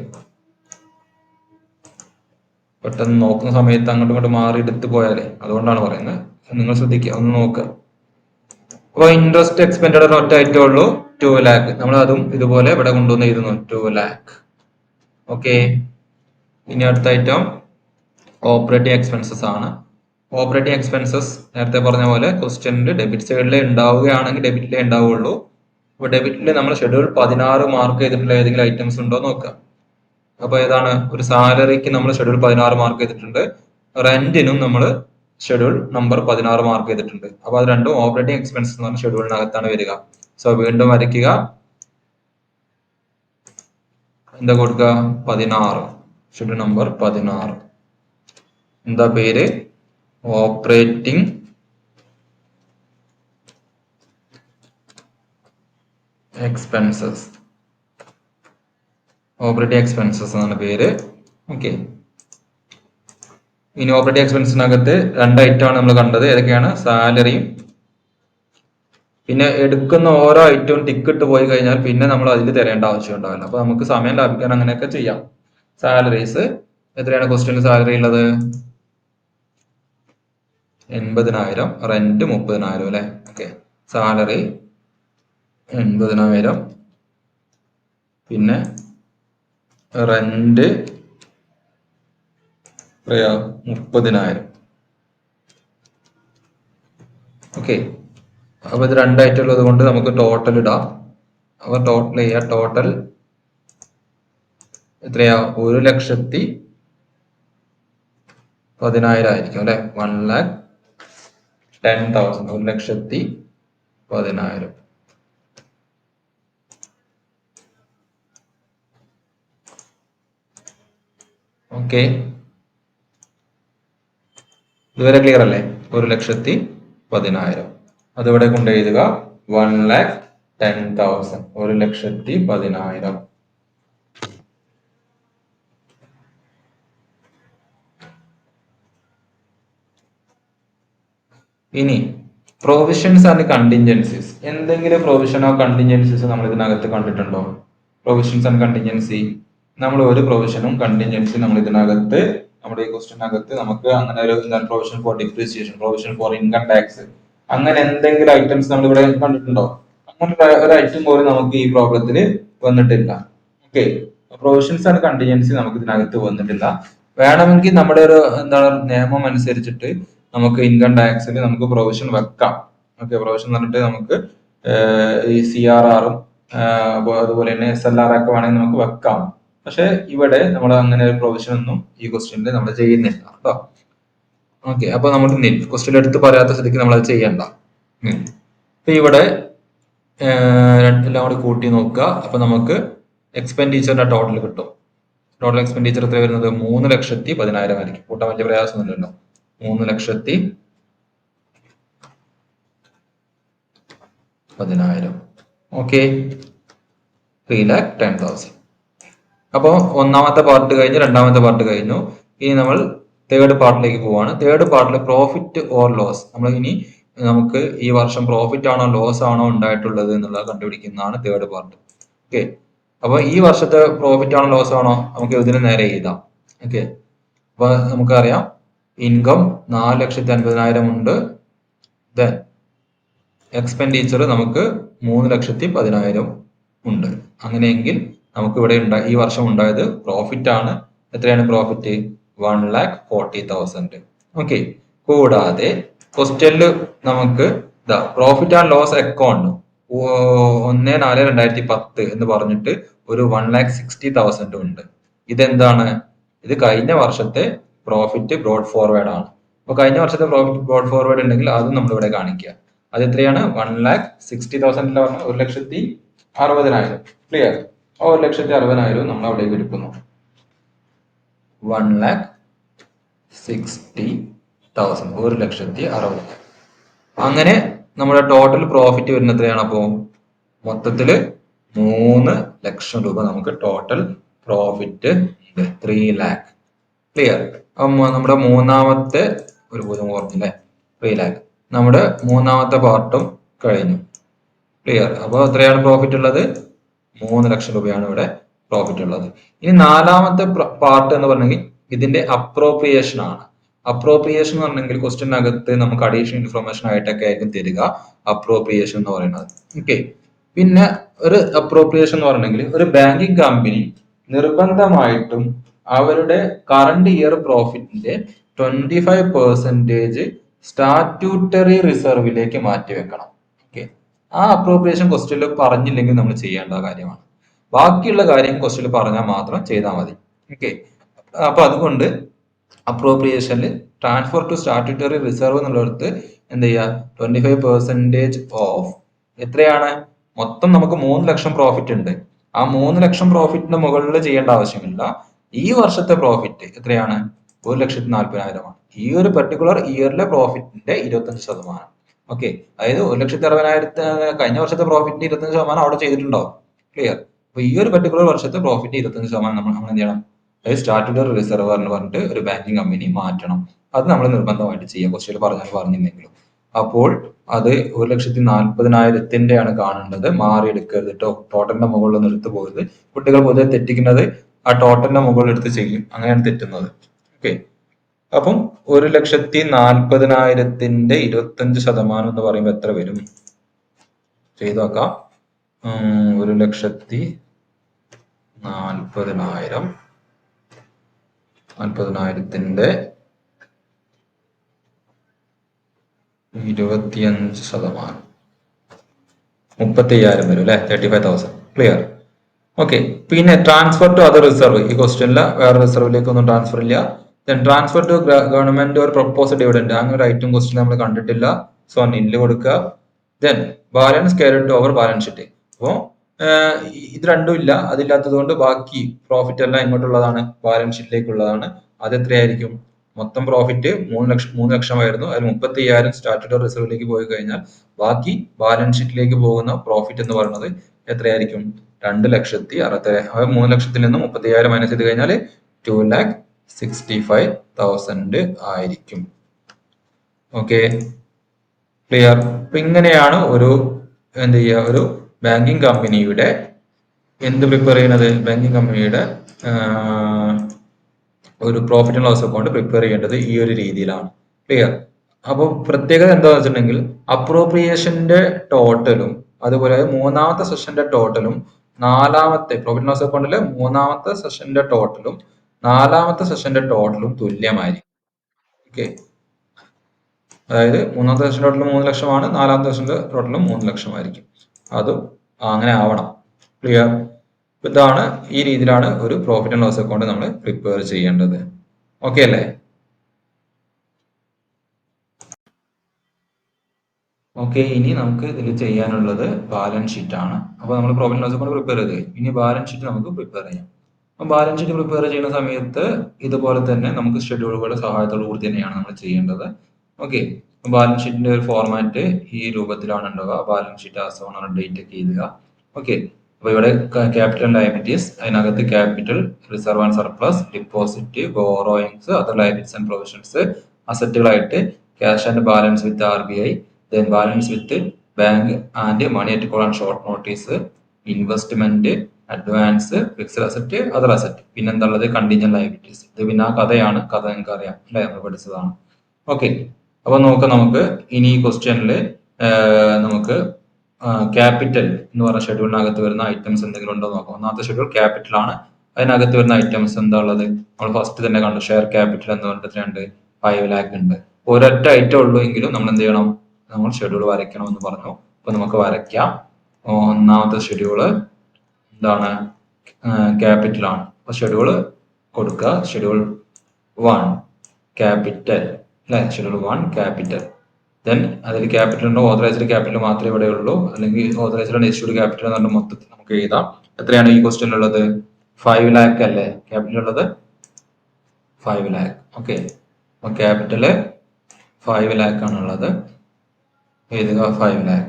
പെട്ടെന്ന് നോക്കുന്ന സമയത്ത് അങ്ങോട്ടും ഇങ്ങോട്ട് മാറി എടുത്തു പോയാലേ, അതുകൊണ്ടാണ് പറയുന്നത്. നിങ്ങൾ ശ്രദ്ധിക്കുക, ഒന്ന് നോക്കുക. അപ്പൊ ഇൻട്രസ്റ്റ് എക്സ്പെൻഡഡ് ഒറ്റ ഐറ്റം ഉള്ളൂ, 2 lakh. നമ്മൾ അതും ഇതുപോലെ ഇവിടെ കൊണ്ടുവന്ന് എഴുതുന്നു, 2 lakh. ഓക്കെ, ഇനി അടുത്ത ഐറ്റം ഓപ്പറേറ്റിംഗ് എക്സ്പെൻസസ് ആണ്. ഓപ്പറേറ്റിംഗ് എക്സ്പെൻസസ് നേരത്തെ പറഞ്ഞ പോലെ ക്വസ്റ്റ്യനിൽ ഡെബിറ്റ് സൈഡിലെ ഉണ്ടാവുകയാണെങ്കിൽ ഡെബിറ്റിലേ ഉണ്ടാവുള്ളൂ. അപ്പൊ ഡെബിറ്റിൽ നമ്മൾ ഷെഡ്യൂൾ 16 മാർക്ക് ചെയ്തിട്ടുള്ള ഏതെങ്കിലും ഐറ്റംസ് ഉണ്ടോ നോക്കുക. അപ്പൊ ഏതാണ് ഒരു സാലറിക്ക് നമ്മൾ ഷെഡ്യൂൾ 16 മാർക്ക് ചെയ്തിട്ടുണ്ട്, റെന്റിനും നമ്മൾ ഷെഡ്യൂൾ നമ്പർ 16 മാർക്ക് ചെയ്തിട്ടുണ്ട്. അപ്പൊ അത് രണ്ടും ഓപ്പറേറ്റിംഗ് എക്സ്പെൻസ് എന്ന് പറഞ്ഞ ഷെഡ്യൂളിനകത്താണ് വരിക. സോ വീണ്ടും വരയ്ക്കുക, എന്താ കൊടുക്കുക 16, ഷെഡ്യൂൾ നമ്പർ 16, എന്താ പേര് ഓപ്പറേറ്റിംഗ് എക്സ്പെൻസസ്, ഓപ്പറേറ്റിംഗ് എക്സ്പെൻസസ് എന്നാണ് പേര്. ഓക്കെ, ഇനി ഓപ്പറേറ്റിംഗ് എക്സ്പെൻസിനകത്ത് രണ്ട് ഐറ്റം ആണ് നമ്മൾ കണ്ടത്. ഏതൊക്കെയാണ്? സാലറിയും, പിന്നെ എടുക്കുന്ന ഓരോ ഐറ്റവും ടിക്കിട്ട് പോയി കഴിഞ്ഞാൽ പിന്നെ നമ്മൾ അതിൽ തരേണ്ട ആവശ്യം ഉണ്ടാവില്ല. അപ്പൊ നമുക്ക് സമയം ലാഭിക്കാൻ അങ്ങനെയൊക്കെ ചെയ്യാം. സാലറീസ് എത്രയാണ് ക്വസ്റ്റ്യനിൽ സാലറി ഉള്ളത്? 80,000, റെന്റ് 30,000 അല്ലെ. ഓക്കെ, സാലറി 80,000, പിന്നെ റെന്റ് 30,000. ഓക്കെ, അപ്പൊ ഇത് രണ്ടായിട്ടുള്ളത് ഉള്ളത് കൊണ്ട് നമുക്ക് ടോട്ടൽ ഇടാം. അപ്പൊ ടോട്ടൽ ചെയ്യാം. ടോട്ടൽ എത്രയാ? 1,10,000 ആയിരിക്കും അല്ലെ. 1,10,000, 1,10,000. ഓക്കെ, ഇതുവരെ ക്ലിയർ അല്ലേ? 1,10,000. അതിവിടെ കൊണ്ട് എഴുതുക 1,10,000, 1,10,000. ഇനി പ്രൊവിഷൻസ് ആൻഡ് കണ്ടിൻജൻസീസ്. എന്തെങ്കിലും പ്രൊവിഷനോ കണ്ടിൻജൻസീസോ നമ്മൾ ഇതിനകത്ത് കണ്ടിട്ടുണ്ടോ? പ്രൊവിഷൻസ് ആൻഡ് കണ്ടിൻജൻസി, നമ്മൾ ഒരു പ്രൊവിഷനും കണ്ടിൻജൻസി നമ്മൾ ഇതിനകത്ത് നമ്മുടെ ഈ ക്വസ്റ്റിനകത്ത് നമുക്ക് അങ്ങനെ ഒരു എന്താണ് provision for depreciation, provision for income tax, അങ്ങനെ എന്തെങ്കിലും ഐറ്റംസ് നമ്മൾ ഇവിടെ കണ്ടിട്ടുണ്ടോ? അങ്ങനെ ഒരു ഐറ്റം പോലും നമുക്ക് ഈ പ്രോബ്ലത്തിൽ വന്നിട്ടില്ല. ഓക്കെ, പ്രൊവിഷൻസ് ആൻഡ് കണ്ടിൻജൻസി നമുക്ക് ഇതിനകത്ത് വന്നിട്ടില്ല. വേണമെങ്കിൽ നമ്മുടെ ഒരു എന്താണ് നിയമം അനുസരിച്ചിട്ട് നമുക്ക് ഇൻകം ടാക്സിൽ നമുക്ക് പ്രൊവിഷൻ വെക്കാം. ഓക്കെ, പ്രൊവിഷൻ എന്നിട്ട് നമുക്ക് ഈ CRR-ഉം അതുപോലെ തന്നെ SLR ഒക്കെ വേണമെങ്കിൽ നമുക്ക് വെക്കാം. പക്ഷെ ഇവിടെ നമ്മൾ അങ്ങനെ ഒരു പ്രൊവിഷൻ ഒന്നും ഈ ക്വസ്റ്റ്യനിൽ നമ്മൾ ചെയ്യുന്നില്ല കേട്ടോ. ഓക്കെ, അപ്പൊ നമ്മൾ ക്വസ്റ്റ്യൻ എടുത്ത് പറയാത്ത സ്ഥിതിക്ക് നമ്മൾ അത് ചെയ്യണ്ട. ഇപ്പൊ ഇവിടെ എല്ലാം കൂടി കൂട്ടി നോക്കുക. അപ്പൊ നമുക്ക് എക്സ്പെൻഡിച്ചറിന്റെ ടോട്ടൽ കിട്ടും. ടോട്ടൽ എക്സ്പെൻഡിച്ചർ എത്ര വരുന്നത്? 3,10,000 ആയിരിക്കും. കൂട്ടാൻ വലിയ പ്രയാസമൊന്നുമില്ലല്ലോ. 3,10,000. ഓക്കെ, 3,10,000. അപ്പോ ഒന്നാമത്തെ പാർട്ട് കഴിഞ്ഞ് രണ്ടാമത്തെ പാർട്ട് കഴിഞ്ഞു. ഇനി നമ്മൾ തേർഡ് പാർട്ടിലേക്ക് പോവാണ്. തേർഡ് പാർട്ടിൽ പ്രോഫിറ്റ് ഓർ ലോസ്. നമ്മൾ ഇനി നമുക്ക് ഈ വർഷം പ്രോഫിറ്റ് ആണോ ലോസ് ആണോ ഉണ്ടായിട്ടുള്ളത് എന്നുള്ളത് കണ്ടുപിടിക്കുന്നതാണ് തേർഡ് പാർട്ട്. ഓക്കെ, അപ്പൊ ഈ വർഷത്തെ പ്രോഫിറ്റ് ആണോ ലോസ് ആണോ നമുക്ക് ഇതിന് നേരെ എഴുതാം. ഓക്കെ, അപ്പൊ നമുക്കറിയാം ഇൻകം 4,50,000 ഉണ്ട്. ദെൻ എക്സ്പെൻഡിച്ചർ നമുക്ക് 3,10,000 ഉണ്ട്. അങ്ങനെയെങ്കിൽ നമുക്ക് ഇവിടെ ഈ വർഷം ഉണ്ടായത് പ്രോഫിറ്റ് ആണ്. എത്രയാണ് പ്രോഫിറ്റ്? 1,40,000. ഓക്കെ, കൂടാതെ ക്വസ്റ്റ്യനിൽ നമുക്ക് പ്രോഫിറ്റ് ആൻഡ് ലോസ് അക്കൗണ്ട് 1/4/2010 എന്ന് പറഞ്ഞിട്ട് ഒരു 1,60,000 ഉണ്ട്. ഇതെന്താണ്? ഇത് കഴിഞ്ഞ വർഷത്തെ പ്രോഫിറ്റ് ബ്രോഡ് ഫോർവേഡ് ആണ്. അപ്പൊ കഴിഞ്ഞ വർഷത്തെ പ്രോഫിറ്റ് ബ്രോഡ് ഫോർവേഡ് ഉണ്ടെങ്കിൽ അതും നമ്മൾ ഇവിടെ കാണിക്കുക. അത് എത്രയാണ്? 1,60,000 പറഞ്ഞ 1,60,60,000. ക്ലിയർ? 1,60,60,000 നമ്മൾ അവിടേക്ക് എടുക്കുന്നു. 1,60,60,000, 1,60,60,000. അങ്ങനെ നമ്മുടെ ടോട്ടൽ പ്രോഫിറ്റ് വരുന്നത് എത്രയാണ്? അപ്പോ മൊത്തത്തില് 3 ലക്ഷം രൂപ നമുക്ക് ടോട്ടൽ പ്രോഫിറ്റ് ഉണ്ട്. 3 lakh. ക്ലിയർ? നമ്മുടെ മൂന്നാമത്തെ ഒരു പൂജ്യം ഓർമ്മയില്ലേ? 3 lakh. നമ്മുടെ മൂന്നാമത്തെ പാർട്ടും കഴിഞ്ഞു. ക്ലിയർ? അപ്പോൾ എത്രയാണ് പ്രോഫിറ്റ് ഉള്ളത്? 3 ലക്ഷം രൂപയാണ് ഇവിടെ പ്രോഫിറ്റ് ഉള്ളത്. ഇനി നാലാമത്തെ പാർട്ട് എന്ന് പറഞ്ഞെങ്കിൽ ഇതിന്റെ അപ്രോപ്രിയേഷൻ ആണ്. അപ്രോപ്രിയേഷൻ എന്ന് പറഞ്ഞെങ്കിൽ ക്വസ്റ്റ്യനകത്ത് നമുക്ക് അഡീഷണൽ ഇൻഫർമേഷൻ ആയിട്ടൊക്കെ ആയിരിക്കും തരിക അപ്രോപ്രിയേഷൻ എന്ന് പറയുന്നത്. ഓക്കെ, പിന്നെ ഒരു അപ്രോപ്രിയേഷൻ എന്ന് പറഞ്ഞെങ്കിൽ ഒരു ബാങ്കിങ് കമ്പനി നിർബന്ധമായിട്ടും അവരുടെ കറണ്ട് ഇയർ പ്രോഫിറ്റിന്റെ 25% സ്റ്റാറ്റ്യൂട്ടറി റിസർവിലേക്ക് മാറ്റിവെക്കണം. ഓക്കെ, ആ അപ്രോപ്രിയേഷൻ ക്വസ്റ്റ്യനിൽ പറഞ്ഞില്ലെങ്കിൽ നമ്മൾ ചെയ്യേണ്ട കാര്യമാണ്. ബാക്കിയുള്ള കാര്യം ക്വസ്റ്റ്യനിൽ പറഞ്ഞാൽ മാത്രം ചെയ്താൽ മതി. ഓക്കെ. അപ്പൊ അതുകൊണ്ട് അപ്രോപ്രിയേഷനിൽ ട്രാൻസ്ഫർ ടു സ്റ്റാറ്റ്യൂട്ടറി റിസർവ് എന്നുള്ളിടത്ത് എന്ത് ചെയ്യുക, 25% ഓഫ് എത്രയാണ്, മൊത്തം നമുക്ക് 3 ലക്ഷം പ്രോഫിറ്റ് ഉണ്ട്. ആ 3 ലക്ഷം പ്രോഫിറ്റിന്റെ മുകളിൽ ചെയ്യേണ്ട ആവശ്യമില്ല. ഈ വർഷത്തെ പ്രോഫിറ്റ് എത്രയാണ്, 1,40,000 ആണ്. ഈ ഒരു പെർട്ടിക്കുലർ ഇയറിലെ പ്രോഫിറ്റിന്റെ 25%. ഓക്കെ, അതായത് 1,60,000 കഴിഞ്ഞ വർഷത്തെ പ്രോഫിറ്റിന്റെ 25% അവിടെ ചെയ്തിട്ടുണ്ടാവും. ക്ലിയർ. അപ്പൊ ഈ ഒരു പെർട്ടിക്കുലർ വർഷത്തെ പ്രോഫിറ്റ് 25% നമ്മൾ എന്ത് ചെയ്യണം, അതായത് സ്റ്റാറ്റ്യൂട്ടറി റിസർവ് എന്ന് പറഞ്ഞിട്ട് ഒരു ബാങ്കിങ് കമ്പനി മാറ്റണം. അത് നമ്മൾ നിർബന്ധമായിട്ട് ചെയ്യാം, ക്വസ്റ്റ്യൻ പറഞ്ഞില്ലെങ്കിലും. അപ്പോൾ അത് 1,40,000 ആണ് കാണേണ്ടത്, മാറിയെടുക്കരുത് കേട്ടോ. ടോട്ടലിന്റെ മുകളിൽ ഒന്ന് എടുത്തു പോകരുത്. കുട്ടികൾ പൊതുവെ തെറ്റിക്കുന്നത് ആ ടോട്ടലിന്റെ മുകളിൽ എടുത്ത് ചെയ്യും, അങ്ങനെയാണ് തെറ്റുന്നത്. ഓക്കെ. അപ്പം 1,40,000 25% എന്ന് പറയുമ്പോൾ എത്ര വരും, ചെയ്തു നോക്കാം. 1,40,000 40,000 25%, 35,000 വരും അല്ലെ, 35,000. ക്ലിയർ. ഓക്കെ. പിന്നെ ട്രാൻസ്ഫർ ടു അതർ റിസർവ്, ഈ ക്വസ്റ്റ്യനില് വേറെ റിസർവിലേക്ക് ഒന്നും ട്രാൻസ്ഫർ ഇല്ല. ദെൻ ട്രാൻസ്ഫർ ടു ഗവൺമെന്റ് ഒരു പ്രൊപ്പോസ്ഡ് ഡിവിഡന്റ്, അങ്ങനെ ഒരു ഐറ്റം ക്വസ്റ്റ്യൻ നമ്മൾ കണ്ടിട്ടില്ല. സോ നില്ല് കൊടുക്കുക. Then balance carried to our balance sheet. അപ്പോൾ ഇത് രണ്ടും ഇല്ല, അതില്ലാത്തത് കൊണ്ട് ബാക്കി പ്രോഫിറ്റ് എല്ലാം ഇങ്ങോട്ടുള്ളതാണ്, ബാലൻസ് ഷീറ്റിലേക്കുള്ളതാണ്. അത് എത്രയായിരിക്കും, മൊത്തം പ്രോഫിറ്റ് 3 ലക്ഷമായിരുന്നു, അതിൽ 35,000 സ്റ്റാറ്റ്യൂട്ടറി റിസർവിലേക്ക് പോയി കഴിഞ്ഞാൽ ബാക്കി ബാലൻസ് ഷീറ്റിലേക്ക് പോകുന്ന പ്രോഫിറ്റ് എന്ന് പറയുന്നത് എത്രയായിരിക്കും, 2,60,000. 3 ലക്ഷത്തിൽ നിന്ന് 35,000 മൈനസ് ചെയ്ത് കഴിഞ്ഞാൽ 2,65,000 ആയിരിക്കും. Okay, clear. അപ്പൊ ഇങ്ങനെയാണ് ഒരു എന്ത് ചെയ്യുക, ഒരു ബാങ്കിങ് കമ്പനിയുടെ എന്ത് പ്രിപ്പയർ ചെയ്യുന്നത്, ബാങ്കിങ് കമ്പനിയുടെ ഒരു profit and loss account prepare ചെയ്യേണ്ടത് ഈ ഒരു രീതിയിലാണ്. ക്ലിയർ. അപ്പോൾ പ്രത്യേകത എന്താണെന്ന് വെച്ചിട്ടുണ്ടെങ്കിൽ അപ്രോപ്രിയേഷന്റെ ടോട്ടലും അതുപോലെ മൂന്നാമത്തെ സെഷന്റെ ടോട്ടലും നാലാമത്തെ പ്രോഫിറ്റ് ആൻഡ് ലോസ് അക്കൗണ്ടിലെ മൂന്നാമത്തെ സെഷന്റെ ടോട്ടലും നാലാമത്തെ സെഷന്റെ ടോട്ടലും തുല്യമായിരിക്കും. ഓക്കെ, അതായത് മൂന്നാമത്തെ സെഷൻ ടോട്ടൽ 3 ലക്ഷമാണ്, നാലാമത്തെ സെഷന്റെ ടോട്ടലും 3 ലക്ഷമായിരിക്കും. അതും അങ്ങനെ ആവണം. ക്ലിയർ. ഇതാണ് ഈ രീതിയിലാണ് ഒരു പ്രോഫിറ്റ് ആൻഡ് ലോസ് അക്കൗണ്ട് നമ്മൾ പ്രിപ്പയർ ചെയ്യേണ്ടത്. ഓക്കെ അല്ലേ? ഓക്കെ, ഇനി നമുക്ക് ഇതിൽ ചെയ്യാനുള്ളത് ബാലൻസ് ഷീറ്റ് ആണ്. അപ്പോൾ നമ്മൾ profit and loss account prepare ചെയ്ത് ഇനി ബാലൻസ് ഷീറ്റ് നമുക്ക് പ്രിപ്പയർ ചെയ്യാം. അപ്പോൾ ബാലൻസ് ഷീറ്റ് പ്രിപ്പയർ ചെയ്യുന്ന സമയത്ത് ഇതുപോലെ തന്നെ നമുക്ക് ഷെഡ്യൂളുകളുടെ സഹായത്തോടു കൂടി തന്നെയാണ് നമ്മൾ ചെയ്യേണ്ടത്. ഓക്കെ, ബാലൻസ് ഷീറ്റിന്റെ ഒരു ഫോർമാറ്റ് ഈ രൂപത്തിലാണ് ഉണ്ടാവുക. Balance sheet as on date ഒക്കെ എഴുതുക. ഓക്കെ, അപ്പൊ ഇവിടെ ക്യാപിറ്റൽ ലയബിലിറ്റീസ്, അതിനകത്ത് capital, reserve and surplus, deposit, borrowings, other liabilities and provisions, അസറ്റുകളായിട്ട് cash and balance with RBI, then balance with bank and money at call and short notice, investment, advance, fixed asset, other asset, പിന്നെന്താണുള്ളത് contingent liabilities. ഇത് പിന്നെ ആ കഥയാണ്, കഥ നിങ്ങൾക്ക് അറിയാം അല്ലെ, നമ്മൾ പഠിച്ചതാണ്. ഓക്കെ, അപ്പൊ നമുക്ക് ഇനി ഈ ക്വസ്റ്റ്യനിൽ നമുക്ക് ക്യാപിറ്റൽ എന്ന് പറഞ്ഞ ഷെഡ്യൂളിനകത്ത് വരുന്ന ഐറ്റംസ് എന്തെങ്കിലും ഉണ്ടോ നോക്കാം. ഒന്നാമത്തെ ഷെഡ്യൂൾ ക്യാപിറ്റൽ ആണ്. അതിനകത്ത് വരുന്ന ഐറ്റംസ് എന്താ ഉള്ളത്, നമ്മൾ ഫസ്റ്റ് തന്നെ കണ്ടു, ഷെയർ ക്യാപിറ്റൽ എന്ന് പറഞ്ഞിട്ട് 5 lakh ഉണ്ട്. ഒരൊറ്റ ഐറ്റം ഉള്ളൂ എങ്കിലും നമ്മൾ എന്ത് ചെയ്യണം, നമ്മൾ ഷെഡ്യൂൾ വരയ്ക്കണം എന്ന് പറഞ്ഞു. അപ്പൊ നമുക്ക് വരയ്ക്കാം. ഒന്നാമത്തെ ഷെഡ്യൂള് എന്താണ്, ക്യാപിറ്റൽ ആണ്. അപ്പൊ ഷെഡ്യൂള് കൊടുക്കുക, ഷെഡ്യൂൾ 1 ക്യാപിറ്റൽ അല്ലെ, ഷെഡ്യൂൾ 1 ക്യാപിറ്റൽ. ദെൻ അതിൽ ക്യാപിറ്റൽ ഉണ്ടോ, ഓതറൈസ്ഡ് ക്യാപിറ്റൽ മാത്രമേ ഇവിടെ ഉള്ളൂ, അല്ലെങ്കിൽ ഓതറൈസ്ഡ് ആണ് ഇഷ്യൂഡ് ക്യാപിറ്റൽ എന്ന് പറഞ്ഞാൽ മൊത്തത്തിൽ നമുക്ക് എഴുതാം. എത്രയാണ് ഈ ക്വസ്റ്റ്യൻ ഉള്ളത്, 5 lakh അല്ലേ ക്യാപിറ്റൽ ഉള്ളത്, 5 lakh. ഓക്കെ, അപ്പൊ ക്യാപിറ്റല് 5 lakh ആണുള്ളത്, എഴുതുക 5 lakh.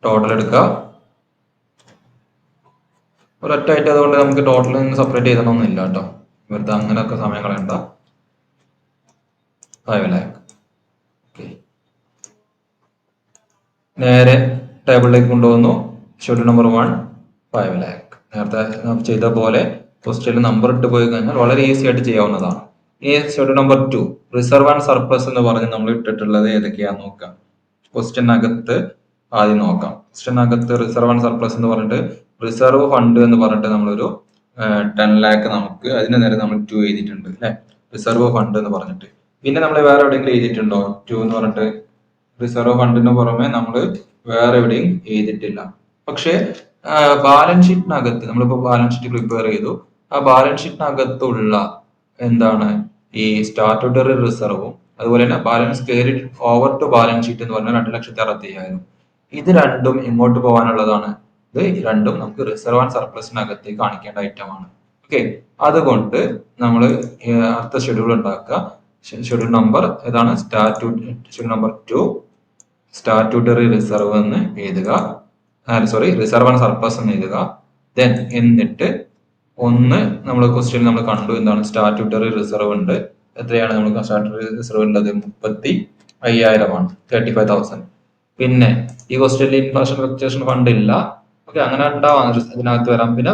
ടോട്ടൽ എടുക്കുക, ഒരൊറ്റ ആയിട്ട്, അതുകൊണ്ട് നമുക്ക് ടോട്ടൽ സെപ്പറേറ്റ് ചെയ്തണമെന്നില്ല കേട്ടോ, വെറുതെ അങ്ങനെയൊക്കെ സമയം കളയണ്ട. 5 lakh. ഓക്കെ, നേരെ ടേബിളിലേക്ക് കൊണ്ടുവന്നു. Schedule number 1 5 lakh. നേരത്തെ ചെയ്ത പോലെ ക്വസ്റ്റ്യനിൽ നമ്പർ ഇട്ട് പോയി കഴിഞ്ഞാൽ വളരെ ഈസി ആയിട്ട് ചെയ്യാവുന്നതാണ്. ഇനി schedule number 2 reserve and surplus എന്ന് പറഞ്ഞ് നമ്മൾ ഇട്ടിട്ടുള്ളത് ഏതൊക്കെയാന്ന് നോക്കാം. ക്വസ്റ്റ്യനകത്ത് ആദ്യം നോക്കാം. ക്വസ്റ്റ്യനകത്ത് റിസർവ് ആൻഡ് സർപ്ലസ് എന്ന് പറഞ്ഞിട്ട് റിസർവ് ഫണ്ട് എന്ന് പറഞ്ഞിട്ട് നമ്മളൊരു 10 lakh നമുക്ക് അതിന് നേരെ നമ്മൾ 2 എഴുതിയിട്ടുണ്ട് അല്ലെ, റിസർവ് ഫണ്ട് എന്ന് പറഞ്ഞിട്ട്. പിന്നെ നമ്മൾ വേറെ എവിടെയെങ്കിലും എഴുതിയിട്ടുണ്ടോ 2 എന്ന് പറഞ്ഞിട്ട്? റിസർവ് ഫണ്ടിന് പുറമെ നമ്മൾ വേറെ എവിടെയും എഴുതിയിട്ടില്ല. പക്ഷേ ബാലൻസ് ഷീറ്റിനകത്ത് നമ്മളിപ്പോൾ ബാലൻസ് ഷീറ്റ് പ്രിപ്പയർ ചെയ്തു. ആ ബാലൻസ് ഷീറ്റിനകത്തുള്ള എന്താണ് ഈ സ്റ്റാറ്റ്യൂട്ടറി റിസർവും അതുപോലെ തന്നെ ബാലൻസ് കയറി ഓവർ ടു ബാലൻസ് ഷീറ്റ് എന്ന് പറഞ്ഞാൽ 2,60,50,000. ഇത് രണ്ടും ഇങ്ങോട്ട് പോകാനുള്ളതാണ്. ഇത് രണ്ടും നമുക്ക് റിസർവ് ആൻഡ് സർപ്ലസിനകത്ത് കാണിക്കേണ്ട ഐറ്റമാണ്. ഓക്കെ, അതുകൊണ്ട് നമ്മൾ അടുത്ത ഷെഡ്യൂൾ ഉണ്ടാക്കുക. ഷെഡ്യൂൾ നമ്പർ ഏതാണ്? ഷെഡ്യൂൾ നമ്പർ 2 സ്റ്റാറ്റ്യൂട്ടറി റിസർവ് എന്ന് എഴുതുക. റിസർവ് ആൻഡ് സർപ്ലസ് എന്ന് എഴുതുക. ദെൻ എന്നിട്ട് ഒന്ന് നമ്മൾ ക്വസ്റ്റ്യൻ നമ്മൾ കണ്ടു, എന്താണ് സ്റ്റാറ്റ്യൂട്ടറി റിസർവ് ഉണ്ട്. എത്രയാണ് നമുക്ക് സ്റ്റാറ്റ്യൂട്ടറി റിസർവ് ഉള്ളത്? 35,000 ആണ്, 35,000. പിന്നെ ഈ ക്വസ്റ്റ്യനിൽ ഇൻഫ്ലേഷൻ ഫ്ലക്ച്വേഷൻ ഫണ്ട് ഇല്ല. ഓക്കെ, അങ്ങനെ ഉണ്ടാവാം, ഇതിനകത്ത് വരാം. പിന്നെ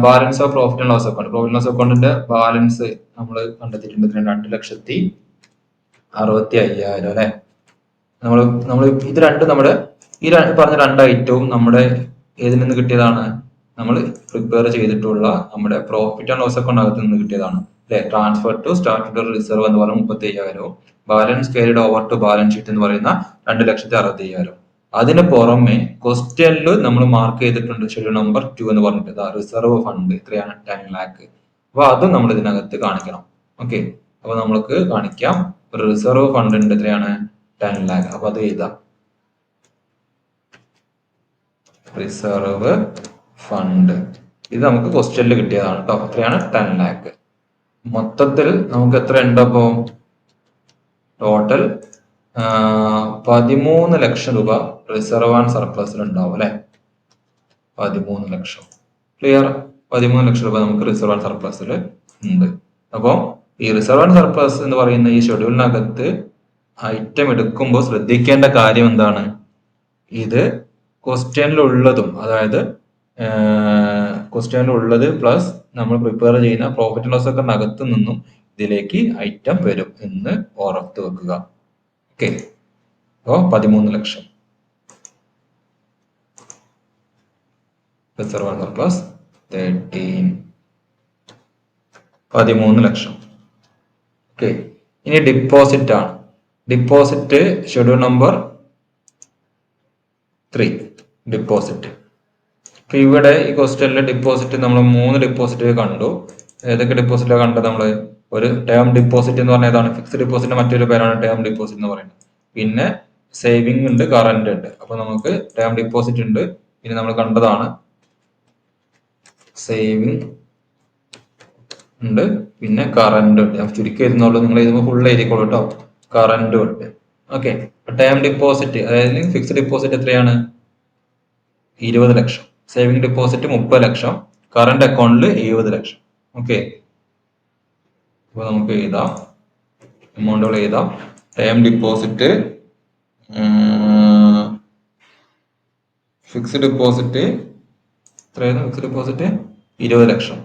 balance of profit and loss account. Profit loss അക്കൗണ്ടിന്റെ ബാലൻസ് നമ്മൾ കണ്ടെത്തിയിട്ടുണ്ട് 2,65,000 അല്ലെ. നമ്മൾ ഇത് രണ്ടും നമ്മുടെ ഈ പറഞ്ഞ രണ്ട് ഐറ്റവും നമ്മുടെ ഏതിൽ നിന്ന് കിട്ടിയതാണ്? നമ്മൾ പ്രിപ്പയർ ചെയ്തിട്ടുള്ള നമ്മുടെ പ്രോഫിറ്റ് ആൻഡ് ലോസ് അക്കൗണ്ട് അകത്ത് നിന്ന് കിട്ടിയതാണ് അല്ലെ. ട്രാൻസ്ഫർ ടു സ്റ്റാറ്റ്യൂട്ടറി റിസർവ് എന്ന് പറയുന്ന 35,000, balance carried over to balance sheet എന്ന് പറയുന്ന 2,60,50,000. അതിന് പുറമെ ക്വസ്റ്റ്യനിൽ നമ്മൾ മാർക്ക് ചെയ്തിട്ടുണ്ട് ഷെഡ്യൂൾ നമ്പർ 2 എന്ന് പറഞ്ഞിട്ട് റിസർവ് ഫണ്ട് എത്രയാണ്? 10 lakh. അപ്പൊ അതും നമ്മൾ ഇതിനകത്ത് കാണിക്കണം. ഓക്കെ, അപ്പൊ നമ്മൾക്ക് കാണിക്കാം ഒരു റിസർവ് ഫണ്ട് ഉണ്ട്, എത്രയാണ്? 10 lakh. അപ്പൊ അത് എഴുതാം, റിസർവ് ഫണ്ട്. ഇത് നമുക്ക് ക്വസ്റ്റ്യനിൽ കിട്ടിയതാണ് കേട്ടോ. എത്രയാണ്? 10 lakh. മൊത്തത്തിൽ നമുക്ക് എത്ര ഉണ്ട്? അപ്പോ ടോട്ടൽ 13 ലക്ഷം രൂപ റിസർവ് ആൻഡ് സർപ്ലസിൽ ഉണ്ടാവും അല്ലെ. 13 ലക്ഷം. ക്ലിയർ? 13 ലക്ഷം രൂപ നമുക്ക് റിസർവ് ആൻഡ് സർപ്ലസിൽ ഉണ്ട്. അപ്പോൾ ഈ റിസർവ് ആൻഡ് സർപ്ലസ് എന്ന് പറയുന്ന ഈ ഷെഡ്യൂളിനകത്ത് ഐറ്റം എടുക്കുമ്പോൾ ശ്രദ്ധിക്കേണ്ട കാര്യം എന്താണ്? ഇത് ക്വസ്റ്റ്യനിലുള്ളതും, അതായത് ക്വസ്റ്റ്യനിലുള്ളത് പ്ലസ് നമ്മൾ പ്രിപ്പയർ ചെയ്യുന്ന പ്രോഫിറ്റ് ആൻഡ് ലോസ് ഒക്കെ അകത്ത് നിന്നും ഇതിലേക്ക് ഐറ്റം വരും എന്ന് ഓർത്ത് വെക്കുക. ഓക്കെ, അപ്പോ 13 ലക്ഷം റിസർവ് ആൻഡ് സർപ്ലസ് 13 ലക്ഷം. ഓക്കെ, ഇനി ഡിപ്പോസിറ്റ് ആണ്. Deposit schedule number 3 deposit. അപ്പൊ ഇവിടെ ഈ ക്വസ്റ്റ്യനിലെ ഡിപ്പോസിറ്റ് നമ്മൾ 3 ഡിപ്പോസിറ്റ് കണ്ടു. ഏതൊക്കെ ഡിപ്പോസിറ്റ് കണ്ടത്? നമ്മൾ ഒരു ടേം ഡിപ്പോസിറ്റ് എന്ന് പറഞ്ഞാൽ ഏതാണ്? ഫിക്സ്ഡ് ഡിപ്പോസിറ്റ് മറ്റൊരു പേരാണ് ടേം ഡിപ്പോസിറ്റ് എന്ന് പറയുന്നത്. പിന്നെ സേവിംഗ് ഉണ്ട്, കറന്റ് ഉണ്ട്. അപ്പൊ നമുക്ക് ടേം ഡിപ്പോസിറ്റ് ഉണ്ട്, പിന്നെ നമ്മൾ കണ്ടതാണ് സേവിംഗ് ഉണ്ട്, പിന്നെ കറന്റ് ഉണ്ട്. ഞാൻ ചുരുക്കി എഴുതുന്നുള്ളൂ, നിങ്ങൾ എഴുതുമ്പോൾ ഫുൾ എഴുതിക്കോളൂ കേട്ടോ. കറന്റും ഉണ്ട്. ഓക്കെ, ടേം ഡിപ്പോസിറ്റ് അതായത് ഫിക്സ്ഡ് ഡിപ്പോസിറ്റ് എത്രയാണ്? 20 ലക്ഷം. സേവിംഗ് ഡിപ്പോസിറ്റ് 30 ലക്ഷം. കറന്റ് അക്കൗണ്ടിൽ 70 ലക്ഷം. ഓക്കെ, അപ്പൊ നമുക്ക് എഴുതാം, എമൗണ്ടുകൾ എഴുതാം. ടേം ഡിപ്പോസിറ്റ്, ഫിക്സ്ഡ് ഡിപ്പോസിറ്റ് എത്രയായിരുന്നു? ഫിക്സ്ഡ് ഡിപ്പോസിറ്റ് 20 ലക്ഷം,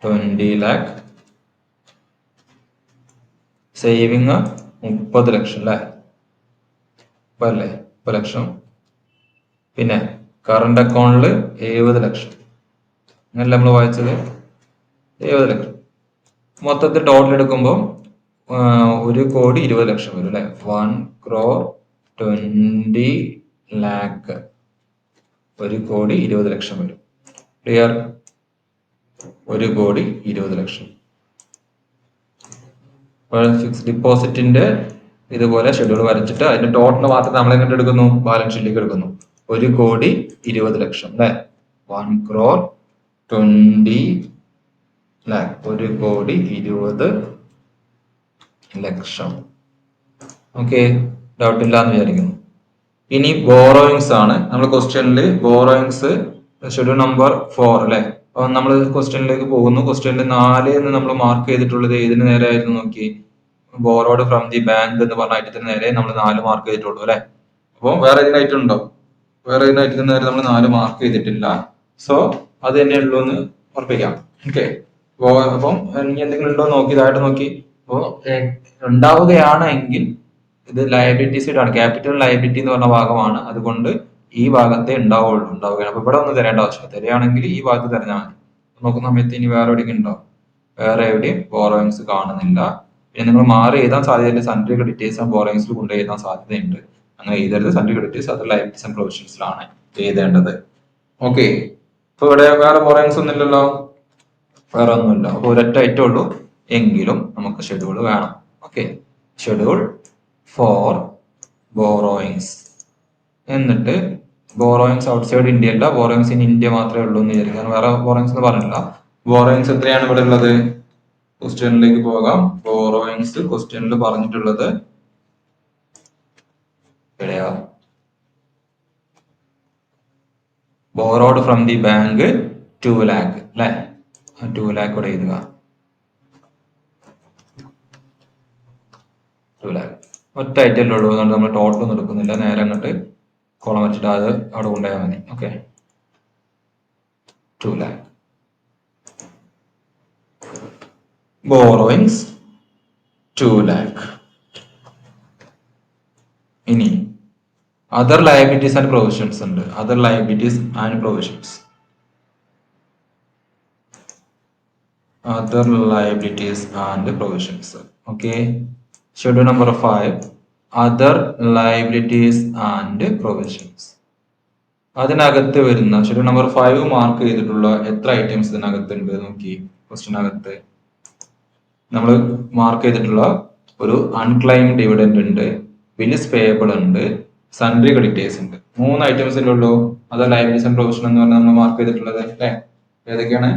20 lakh. സേവിങ് 30 ലക്ഷം അല്ലേ, 30 ലക്ഷം. പിന്നെ കറണ്ട് അക്കൗണ്ടിൽ 70 ലക്ഷം. അങ്ങനല്ല നമ്മൾ വായിച്ചത്, 70 ലക്ഷം. മൊത്തത്തിൽ ടോട്ടൽ എടുക്കുമ്പോൾ 1,20,00,000 വരും അല്ലെ. 1,20,00,000, 1,20,00,000 വരും. ക്ലിയർ? 1,20,00,000. ഫിക്സ്ഡ് ഡിപ്പോസിറ്റിന്റെ ഇതുപോലെ ഷെഡ്യൂൾ വരച്ചിട്ട് അതിന്റെ ടോട്ടൽ മാത്രം നമ്മൾ എങ്ങനെ എടുക്കുന്നു? ബാലൻസ് ഷീറ്റിലേക്ക് എടുക്കുന്നു. 1,20,00,000 അല്ലെ. 1,20,00,000, 1,20,00,000. ഓക്കെ, ഡൗട്ട് ഇല്ല എന്ന് വിചാരിക്കുന്നു. ഇനി ബോറോയിങ്സ് ആണ്. നമ്മൾ ക്വസ്റ്റ്യനിൽ ബോറോയിങ്സ് ഷെഡ്യൂൾ നമ്പർ 4 അല്ലെ. അപ്പൊ നമ്മൾ ക്വസ്റ്റ്യനിലേക്ക് പോകുന്നു. ക്വസ്റ്റ്യനിൽ 4 എന്ന് നമ്മൾ മാർക്ക് ചെയ്തിട്ടുള്ളത് ഏതിന് നേരെ ആയിരുന്നു? നോക്കി, ബോറോഡ് ഫ്രം ദി ബാങ്ക് എന്ന് പറഞ്ഞ ഐറ്റത്തിന് നേരെ നമ്മൾ 4 മാർക്ക് ചെയ്തിട്ടുള്ളൂ അല്ലെ. അപ്പോൾ വേറെ ഏതെങ്കിലും ഐറ്റം ഉണ്ടോ? വേറെ ഏതെങ്കിലും ഐറ്റത്തിന് നേരെ നമ്മൾ 4 മാർക്ക് ചെയ്തിട്ടില്ല. സോ അത് തന്നെ ഉള്ളൂ എന്ന് ഉറപ്പിക്കാം. ഓക്കെ, അപ്പം ഇനി എന്തെങ്കിലും ഉണ്ടോ നോക്കി, ഇതായിട്ട് നോക്കി. അപ്പോൾ ഉണ്ടാവുകയാണെങ്കിൽ ഇത് ലയബിലിറ്റി സൈഡ് ആണ്, ക്യാപിറ്റൽ ലയബിലിറ്റി എന്ന് പറഞ്ഞ ഭാഗമാണ്. അതുകൊണ്ട് ഈ ഭാഗത്തെ ഉണ്ടാവുകയാണ്. അപ്പൊ ഇവിടെ ഒന്നും തരേണ്ട ആവശ്യമില്ല. തരികയാണെങ്കിൽ ഈ ഭാഗത്ത് തരഞ്ഞാൽ മതി. നോക്കുന്ന സമയത്ത് ഇനി വേറെ എവിടെയും ഉണ്ടോ? വേറെ എവിടെയും ബോറോയിങ്സ് കാണുന്നില്ല. പിന്നെ നിങ്ങൾ മാറി എഴുതാൻ സാധ്യതയില്ല. സൺട്രി ഡീറ്റെയിൽസ് ബോറോയിങ്സിൽ കൊണ്ട് എഴുതാൻ സാധ്യതയുണ്ട്. അങ്ങനെ എഴുതരുത്. Sundry creditors other liabilities and പ്രൊവിഷൻസിലാണ് എഴുതേണ്ടത്. ഓക്കെ, ഇപ്പൊ ഇവിടെ വേറെ ബോറോയിങ്സ് ഒന്നും ഇല്ലല്ലോ, വേറെ ഒന്നുമില്ല. അപ്പൊ ഒരൊറ്റ ഐറ്റം ഉള്ളൂ, എങ്കിലും നമുക്ക് ഷെഡ്യൂൾ വേണം. Okay, schedule four borrowings. എന്നിട്ട് ബോറോയിങ്സ് ഔട്ട്സൈഡ് ഇന്ത്യ അല്ല, ബോറോയിങ്സ് ഇൻ ഇന്ത്യ മാത്രമേ ഉള്ളൂ എന്ന് വിചാരിക്കും. വേറെ ബോറോയിങ്സ് എന്ന് പറഞ്ഞില്ല. ബോറോയിങ്സ് എത്രയാണ് ഇവിടെ ഉള്ളത്? ക്വസ്റ്റ്യനിലേക്ക് പോകാം. ബോറോയിങ്സ് ക്വസ്റ്റ്യനിൽ പറഞ്ഞിട്ടുള്ളത് എവിടെയാ? Borrowed from the bank 2 lakh അല്ലെ? 2 lakh ഇവിടെ എഴുതുക. 2 lakh ഒറ്റ ഐറ്റല്ലേ ഉള്ളൂ, അതുകൊണ്ട് നമ്മൾ ടോട്ടൽ ഒന്നും എടുക്കുന്നില്ല. നേരെ അങ്ങോട്ട് കോളം വെച്ചിട്ട് അത് അവിടെ കൊണ്ടുപോയാൽ മതി. Okay, 2 lakh borrowings 2 lakh. ഇനി അതർ ലയബിലിറ്റീസ് ആൻഡ് പ്രൊവിഷൻസ് ഉണ്ട്. Other liabilities and provisions, other liabilities and provisions. Okay, schedule number 5, other liabilities and provisions. അതിനകത്ത് വരുന്ന ഷെഡ്യൂൾ നമ്പർ 5 മാർക്ക് ചെയ്തിട്ടുള്ള എത്ര ഐറ്റംസ് ഇതിനകത്ത് ഉണ്ട് നോക്കി. ക്വസ്റ്റിനകത്ത് നമ്മൾ മാർക്ക് ചെയ്തിട്ടുള്ള ഒരു അൺക്ലൈം ഡിവിഡൻഡ് ഉണ്ട്, ബിൽസ് പേയബിൾ ഉണ്ട്, സൺഡ്രി ക്രെഡിറ്റേഴ്സ് ഉണ്ട്. 3 ഐറ്റംസിലേ ഉള്ളൂ അതർ ലയബിലിറ്റീസ് ആൻഡ് പ്രൊവിഷൻ എന്ന് പറഞ്ഞാൽ നമ്മൾ മാർക്ക് ചെയ്തിട്ടുള്ളത് അല്ലേ? ഏതൊക്കെയാണ്?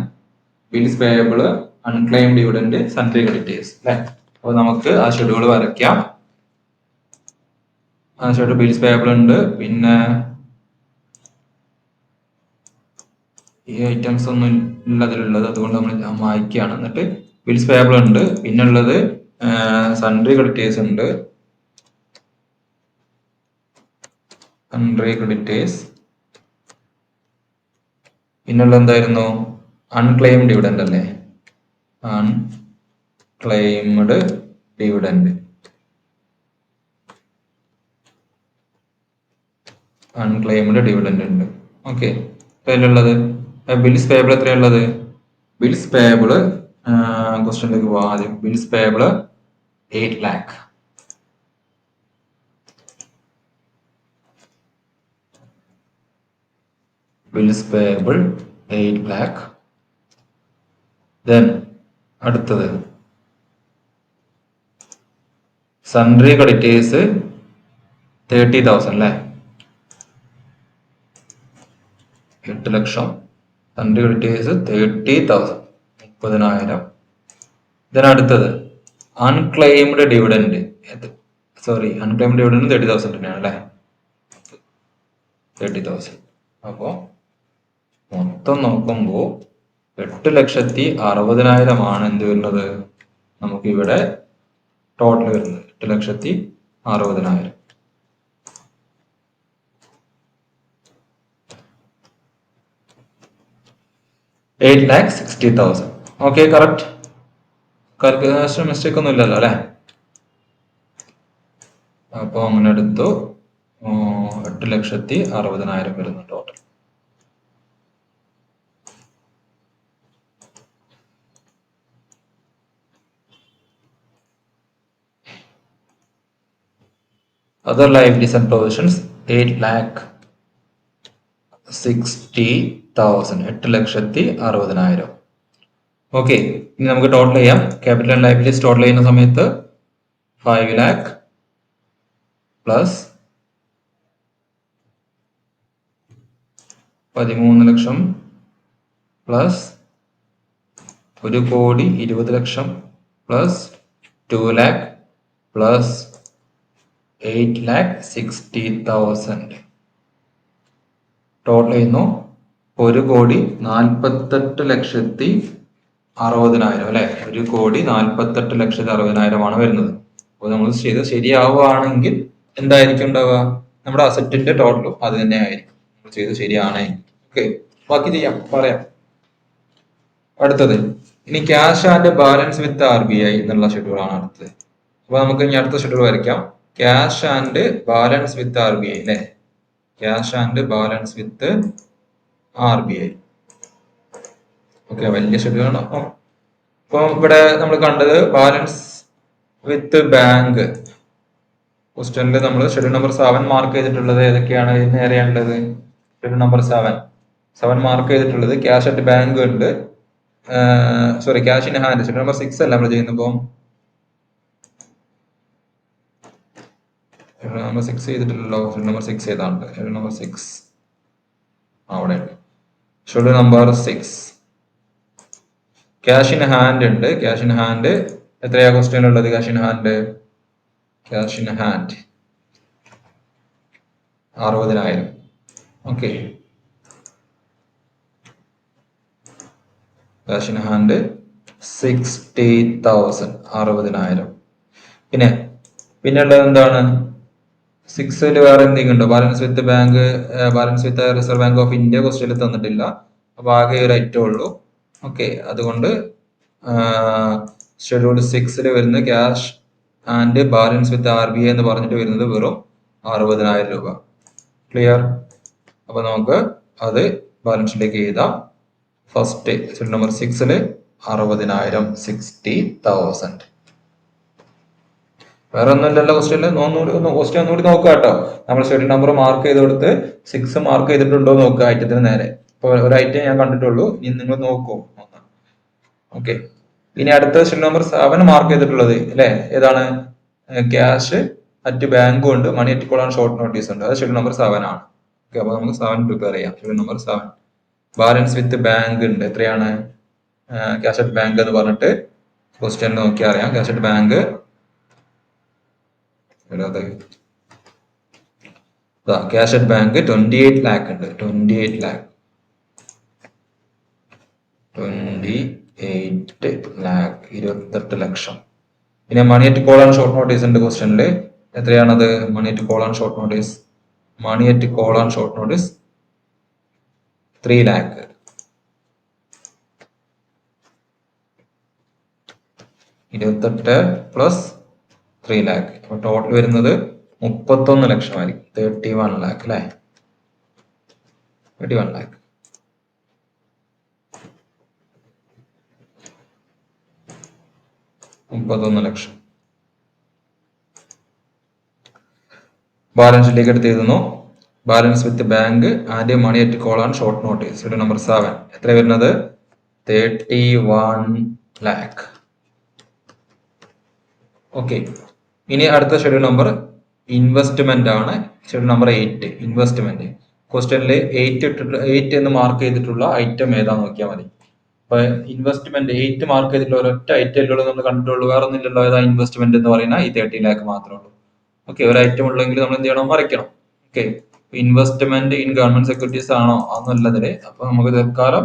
Bills payable, unclaim dividend, sundry creditors അല്ലെ? അപ്പൊ നമുക്ക് ആ ഷെഡ്യൂൾ വരയ്ക്കാം. ആ ഷെഡ്യൂൾ ബിൽസ് പേയബിൾ ഉണ്ട്, പിന്നെ ഈ ഐറ്റംസ് ഒന്നും ഇല്ലതിലുള്ളത്, അതുകൊണ്ട് നമ്മൾ വായിക്കുകയാണ്. എന്നിട്ട് ബിൽസ് പേയബിൾ ഉണ്ട്, പിന്നെ ഉള്ളത് സൺഡ്രി ക്രെഡിറ്റേഴ്സ് ഉണ്ട്, സൺഡ്രി ക്രെഡിറ്റേഴ്സ്. പിന്നുള്ളത് എന്തായിരുന്നു? അൺക്ലെയിം ഡിവിഡൻഡ് അല്ലേ? അൺക്ലെയിംഡ് ഡിവിഡൻഡ്, അൺക്ലെയിംഡ് ഡിവിഡൻഡ് ഉണ്ട്. ഓക്കെ, അതിലുള്ളത് ബിൽസ് പേയബിൾ എത്രയുള്ളത്? ബിൽസ് പേയബിൾ ക്വസ്റ്റ്യനിലേക്ക് പോകാം ആദ്യം. Bills payable 8 lakh. Bills payable 8 lakh. Then അടുത്തത് സൺഡ്രി ക്രെഡിറ്റേഴ്സ് 30,000 അല്ലേ? 8 ലക്ഷം. Sundry creditors 30,000, 30,000. ദെൻ അടുത്തത് unclaimed dividend, sorry unclaimed dividend 30,000 തന്നെയാണ് അല്ലേ? 30,000. അപ്പോ മൊത്തം നോക്കുമ്പോൾ 8,60,60,000 എന്ത് വരുന്നത് നമുക്ക് ഇവിടെ ടോട്ടൽ വരുന്നത്. 8,60,60,000. $8,60,000. Okay, correct. കാൽക്കുലേഷൻ മിസ്റ്റേക്ക് ഒന്നും ഇല്ലല്ലോ അല്ലെ? അപ്പൊ അങ്ങനെ എടുത്തു. 8,60,60,000 വരുന്നു total. Other liabilities and provisions 8,60,000, 8,60,60,000. Okay, ഇനി നമുക്ക് ടോട്ടൽ ചെയ്യാം. ക്യാപിറ്റൽ ആൻഡ് ലയബിലിറ്റീസ് ടോട്ടൽ ചെയ്യുന്ന സമയത്ത് 5 lakh പ്ലസ് 13 ലക്ഷം plus 1,20,00,000 plus 2 lakh plus 8,60,000 total ചെയ്യുന്നു 1,48,60,000 അല്ലെ? 1,48,60,000 വരുന്നത്. അപ്പോൾ നമ്മൾ ചെയ്ത് ശരിയാവുകയാണെങ്കിൽ എന്തായിരിക്കും ഉണ്ടാവുക? നമ്മുടെ അസറ്റിന്റെ ടോട്ടലും അത് തന്നെ ആയിരിക്കും നമ്മൾ ചെയ്ത് ശരിയാണെങ്കിൽ. ഓക്കെ, ബാക്കി ചെയ്യാം, പറയാം. അടുത്തത് ഇനി cash and balance with RBI എന്നുള്ള ഷെഡ്യൂൾ ആണ് അടുത്തത്. അപ്പൊ നമുക്ക് ഇനി അടുത്ത ഷെഡ്യൂൾ വരയ്ക്കാം. Cash and balance with RBI അല്ലെ? Cash and balance with RBI. Okay, വലിയ ഷെഡ്യൂൾ ആണ്. ഇപ്പൊ ഇവിടെ നമ്മൾ കണ്ടത് ബാലൻസ് വിത്ത് ബാങ്ക് ക്വസ്റ്റ്യനിൽ നമ്മൾ ഷെഡ്യൂൾ നമ്പർ 7 മാർക്ക് ചെയ്തിട്ടുള്ളത് ഏതൊക്കെയാണ് ഇതിന് അറിയാനുള്ളത്? ഷെഡ്യൂൾ നമ്പർ 7 മാർക്ക് ചെയ്തിട്ടുള്ളത് ക്യാഷ് അറ്റ് ബാങ്ക് ഉണ്ട്, sorry cash in hand. Schedule number 6 അല്ല നമ്മൾ ചെയ്യുന്നപ്പോൾ ഷെഡ്യൂൾ നമ്പർ 6 ചെയ്തിട്ടില്ലല്ലോ. ഷെഡ്യൂൾ നമ്പർ 6 ഏതാണ്ട്? ഷെഡ്യൂൾ നമ്പർ 6 അവിടെ ഉണ്ട്. Schedule number 6 cash in hand ഉണ്ട്. ക്യാഷ് ഇൻ ഹാൻഡ് എത്രയാ ക്വസ്റ്റ്യൻ ഉള്ളത്? Cash in hand 60,000. Okay, cash in hand 60,000, 60,000. പിന്നെ ഉള്ളത് എന്താണ്? 6ൽ വേറെ എന്തെങ്കിലും ഉണ്ടോ? Balance with bank, balance with reserve bank of India ക്വസ്റ്റ്യനിൽ തന്നിട്ടില്ല. അപ്പൊ ആകെ ഒരു ഐറ്റം ഉള്ളൂ. ഓക്കെ, അതുകൊണ്ട് ഷെഡ്യൂൾ 6ൽ വരുന്ന cash and balance with RBI എന്ന് പറഞ്ഞിട്ട് വരുന്നത് വെറും 60,000 രൂപ. ക്ലിയർ? അപ്പൊ നമുക്ക് അത് ബാലൻസ് ഷീറ്റിലേക്ക് എഴുതാം. ഫസ്റ്റ് ഷെഡ്യൂൾ നമ്പർ 6ല് 60,000, 60,000. വേറെ ഒന്നുമില്ലല്ലോ ക്വസ്റ്റ്യനിൽ. ക്വസ്റ്റ്യൻ ഒന്നുകൂടി നോക്കുക കേട്ടോ. നമ്മൾ ഷെഡ്യൂൾ നമ്പർ മാർക്ക് ചെയ്ത് കൊടുത്ത് 6 മാർക്ക് ചെയ്തിട്ടുണ്ടോ നോക്കുക ഐറ്റത്തിന് നേരെ. ഇപ്പൊ ഒരു ഐറ്റം ഞാൻ കണ്ടിട്ടുള്ളൂ, ഇനി നിങ്ങൾ നോക്കൂ. ഓക്കെ, ഇനി അടുത്ത ഷെഡ്യൂൾ നമ്പർ 7 മാർക്ക് ചെയ്തിട്ടുള്ളത് അല്ലെ ഏതാണ്? ക്യാഷ് അറ്റ് ബാങ്കും ഉണ്ട്, money at call and short notice ഉണ്ട്. അത് ഷെഡ്യൂൾ നമ്പർ 7 ആണ്. ഓക്കെ, അപ്പൊ നമുക്ക് 7 പ്രിപ്പയർ ചെയ്യാം. Schedule number 7 balance with bank ഉണ്ട്. എത്രയാണ്? ക്യാഷ് അറ്റ് ബാങ്ക് എന്ന് പറഞ്ഞിട്ട് ക്വസ്റ്റ്യൻ നോക്കി അറിയാം. Cash at bank cash at bank 28 lakh ഉണ്ട്. 28 lakh, 28 ലക്ഷം. പിന്നെ money at call and short notice ഉണ്ട് ക്വസ്റ്റ്യനിൽ. എത്രയാണത്? Money at call and short notice, money at call and short notice 3 lakh. 28 plus 3 lakh, അപ്പൊ ടോട്ടൽ വരുന്നത് 31 ലക്ഷമായിരിക്കും. 31 lakh അല്ലെ? 31 lakh. ലക്ഷം. Balance ഷീറ്റിലേക്ക് എടുത്ത് എഴുതുന്നു. Balance with bank and money at call and short notice schedule number 7 എത്ര വരുന്നത്? 31 lakh. Okay, ഇനി അടുത്ത ഷെഡ്യൂൾ നമ്പർ ഇൻവെസ്റ്റ്മെന്റ് ആണ്. Schedule number 8 investment. ക്വസ്റ്റ്യനിൽ 8 എന്ന് മാർക്ക് ചെയ്തിട്ടുള്ള ഐറ്റം ഏതാന്ന് നോക്കിയാൽ മതി. അപ്പൊ ഇൻവെസ്റ്റ്മെന്റ് 8 മാർക്ക് ചെയ്തിട്ടുള്ള ഒരൊറ്റ ഐറ്റം ഉള്ളൂ നമ്മൾ കണ്ടിട്ടുള്ളൂ, വേറെ ഒന്നുമില്ലല്ലോ. ഏതാ ഇൻവെസ്റ്റ്മെന്റ് എന്ന് പറയുന്ന ഈ 30 lakh മാത്രമേ ഉള്ളൂ. ഓക്കെ, ഒരു ഐറ്റം ഉള്ളെങ്കിൽ നമ്മൾ എന്ത് ചെയ്യണം? വരയ്ക്കണം. Okay, investment in government securities ആണോ? അതൊന്നുമല്ലതില്. അപ്പൊ നമുക്ക് തൽക്കാലം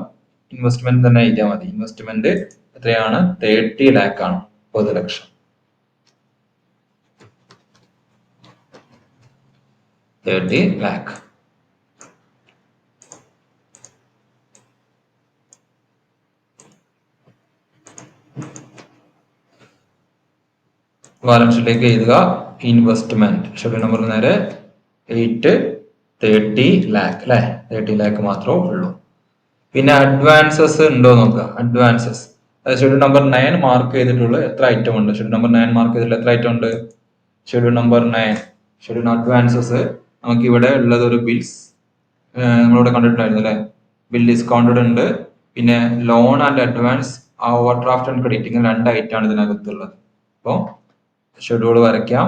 ഇൻവെസ്റ്റ്മെന്റ് തന്നെ എഴുതിയാൽ മതി. ഇൻവെസ്റ്റ്മെന്റ് എത്രയാണ്? 30 lakh ആണ്, 30 ലക്ഷം. 30 lakh. ബാലൻസ് ഷീറ്റിലേക്ക് എഴുതുക. ഇൻവെസ്റ്റ്മെന്റ് ഷെഡ്യൂൾ നമ്പർ നേരെ 8, 30 lakh അല്ലെ? 30 lakh മാത്രമേ ഉള്ളൂ. പിന്നെ അഡ്വാൻസസ് ഉണ്ടോ നോക്കുക. അഡ്വാൻസസ് ഷെഡ്യൂൾ നമ്പർ 9 മാർക്ക് ചെയ്തിട്ടുള്ള എത്ര ഐറ്റം ഉണ്ട്? ഷെഡ്യൂൾ നമ്പർ 9 മാർക്ക് ചെയ്തിട്ടുള്ള എത്ര ഐറ്റം ഉണ്ട്? ഷെഡ്യൂൾ നമ്പർ 9 ഷെഡ്യൂൾ അഡ്വാൻസസ് നമുക്ക് ഇവിടെ ഉള്ളത് ഒരു ബിൽസ് നമ്മളിവിടെ കണ്ടിട്ടുണ്ടായിരുന്നു അല്ലെ? ബിൽ ഡിസ്കൗണ്ടഡ് ഉണ്ട്. പിന്നെ loan and advance, over draft and crediting, 2 ഐറ്റമാണ് ഇതിനകത്തുള്ളത്. അപ്പോൾ ഷെഡ്യൂൾ വരയ്ക്കാം.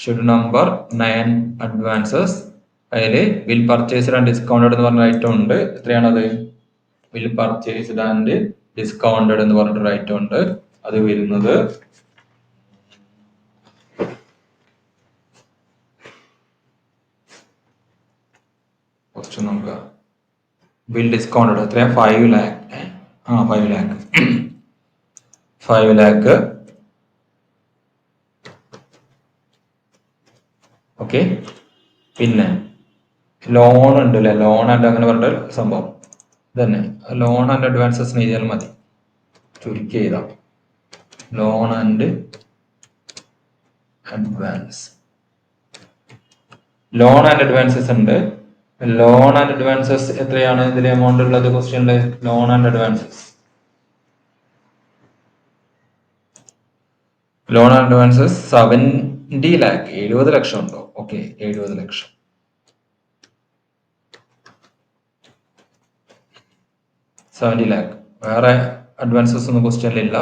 ഷെഡ്യൂൾ നമ്പർ 9 അഡ്വാൻസസ്, അതില് ബിൽ പർച്ചേസ്ഡ് ആൻഡ് ഡിസ്കൗണ്ടഡ് എന്ന് പറഞ്ഞ ഐറ്റം ഉണ്ട്. എത്രയാണത്? ബിൽ പർച്ചേസ്ഡ് ആൻഡ് ഡിസ്കൗണ്ടഡ് എന്ന് പറഞ്ഞിട്ടൊരു ഐറ്റം ഉണ്ട്. അത് വരുന്നത് കുറച്ച് നോക്കുക. ബിൽ ഡിസ്കൗണ്ടഡ് എത്രയാ? 5 lakh. 5 lakh. 5 lakh. ഓക്കെ, പിന്നെ ലോൺ ഉണ്ട് അല്ലെ? ലോൺ ആൻഡ് അങ്ങനെ പറഞ്ഞ സംഭവം തന്നെ. ലോൺ ആൻഡ് അഡ്വാൻസസ് എഴുതിയാൽ മതി, ചുരുക്കി എഴുതാം. Loan and advance, loan and advances ഉണ്ട്. ലോൺ ആൻഡ് അഡ്വാൻസസ് എത്രയാണ് ഇതിൽ എമൗണ്ട് ഉള്ളത് ക്വസ്റ്റ്യനില്? Loan and advances loan advances 70 lakh, 70 ലക്ഷം ഉണ്ടോ? ഓക്കെ, 70 ലക്ഷം. 70 ലാക്ക്. വേറെ അഡ്വാൻസസ് ഒന്നും ക്വസ്റ്റ്യനിലില്ല.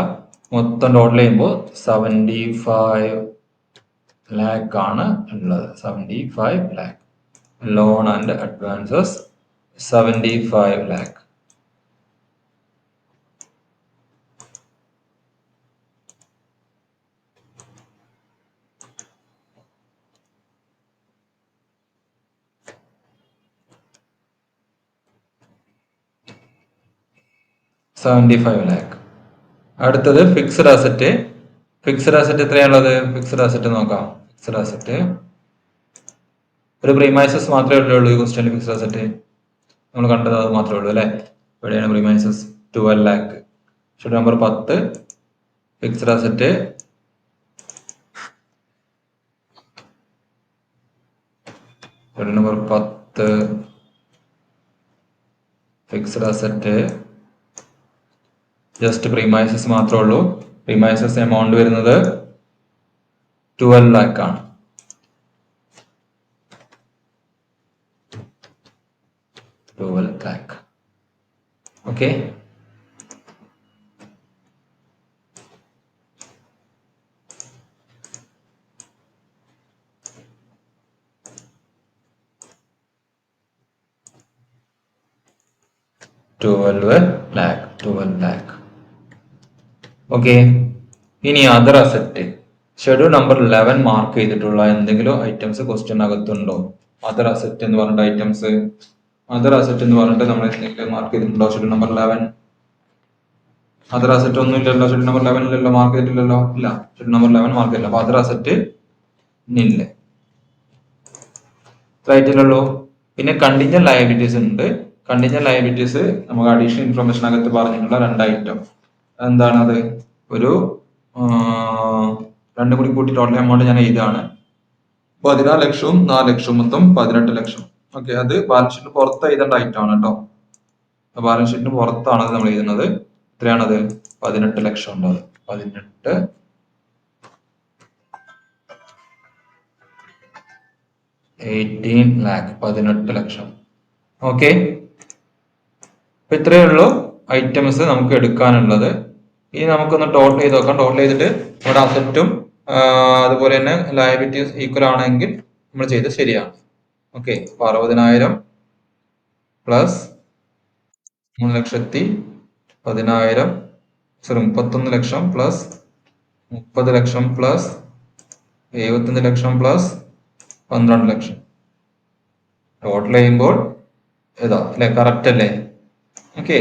മൊത്തം ടോട്ടൽ ചെയ്യുമ്പോൾ 75 ലാക്ക് ആണ് ഉള്ളത്. 75 lakh. Loan and advances 75 lakh. അടുത്തത് ഫിക്സഡ് അസറ്റ്. ഫിക്സഡ് അസറ്റ് എത്രയാണുള്ളത്? ഫിക്സഡ് അസറ്റ് നോക്കാം. ഫിക്സഡ് അസറ്റ് ഒരു പ്രീമൈസസ് മാത്രമേ ഉള്ളൂ ഈ ക്വസ്റ്റ്യനിൽ. ഫിക്സഡ് അസറ്റ് നമ്മൾ കണ്ടത് അത് മാത്രമേ ഉള്ളൂ അല്ലേ? ഇവിടെയാണ് premises 12 lakh. Schedule number 10 fixed asset schedule number 10 fixed asset just premises മാത്രമേ ഉള്ളൂ. പ്രീമൈസസ് എമൗണ്ട് വരുന്നത് 12 ലാക്ക് ആണ്. 12 ലാക്ക്. Okay, $12 lakh. ഓക്കെ, ഇനി other asset schedule number 11 mark ചെയ്തിട്ടുള്ള എന്തെങ്കിലും ഐറ്റംസ് ക്വസ്റ്റ്യൻ അകത്തുണ്ടോ? അതർ അസറ്റ് എന്ന് പറഞ്ഞിട്ട് ഐറ്റംസ്, അതർ അസറ്റ് എന്ന് പറഞ്ഞിട്ട് നമ്മൾ എന്തെങ്കിലും മാർക്ക് ചെയ്തിട്ടുണ്ടോ ഷെഡ്യൂൾ നമ്പർ 11? അതർ അസറ്റ് ഒന്നും ഇല്ലല്ലോ. ഷെഡ്യൂൾ നമ്പർ 11 ഇല്ലല്ലോ, മാർക്ക് ചെയ്തിട്ടില്ലല്ലോ. ഇല്ല, ഷെഡ്യൂൾ നമ്പർ 11 മാർക്ക് ചെയ്തില്ല. അപ്പൊ അതർ അസറ്റ് ഇല്ല, റൈറ്റിലുള്ളൂ. പിന്നെ കണ്ടിൻജന്റ് ലയബിലിറ്റീസ് ഉണ്ട്. കണ്ടിൻജന്റ് ലയബിലിറ്റീസ് നമുക്ക് അഡീഷണൽ ഇൻഫർമേഷൻ അകത്ത് പറഞ്ഞിട്ടുള്ള 2 ഐറ്റം. എന്താണത്? ഒരു രണ്ടും കൂടി കൂട്ടി ടോട്ടൽ എമൗണ്ട് ഞാൻ എഴുതാണ്. 14 ലക്ഷവും 4 ലക്ഷവും മൊത്തം 18 ലക്ഷം. ഓക്കെ, അത് ബാലൻസ് ഷീറ്റിന് പുറത്ത് എഴുതേണ്ട ഐറ്റം ആണ് കേട്ടോ. ബാലൻസ് ഷീറ്റിന് പുറത്താണ് നമ്മൾ എഴുതുന്നത്. എത്രയാണത്? 18 ലക്ഷം ഉണ്ട്. 18 ലാക്ക്, 18 ലക്ഷം. ഓക്കെ, അപ്പൊ ഇത്രയേ ഉള്ളൂ ഐറ്റംസ് നമുക്ക് എടുക്കാനുള്ളത്. ഇനി നമുക്കൊന്ന് ടോട്ടൽ ചെയ്ത് നോക്കാം. ടോട്ടൽ ചെയ്തിട്ട് നമ്മുടെ അസറ്റും അതുപോലെ തന്നെ ലയബിലിറ്റീസ് ഈക്വൽ ആണെങ്കിൽ നമ്മൾ ചെയ്ത് ശരിയാണ്. ഓക്കെ, അപ്പൊ 60,000 പ്ലസ് 3,10,000, സോറി 31 ലക്ഷം പ്ലസ് 30 ലക്ഷം പ്ലസ് 75 ലക്ഷം പ്ലസ് 12 ലക്ഷം. ടോട്ടൽ ചെയ്യുമ്പോൾ ഏതാ അല്ലെ? കറക്റ്റ് അല്ലേ? ഓക്കെ,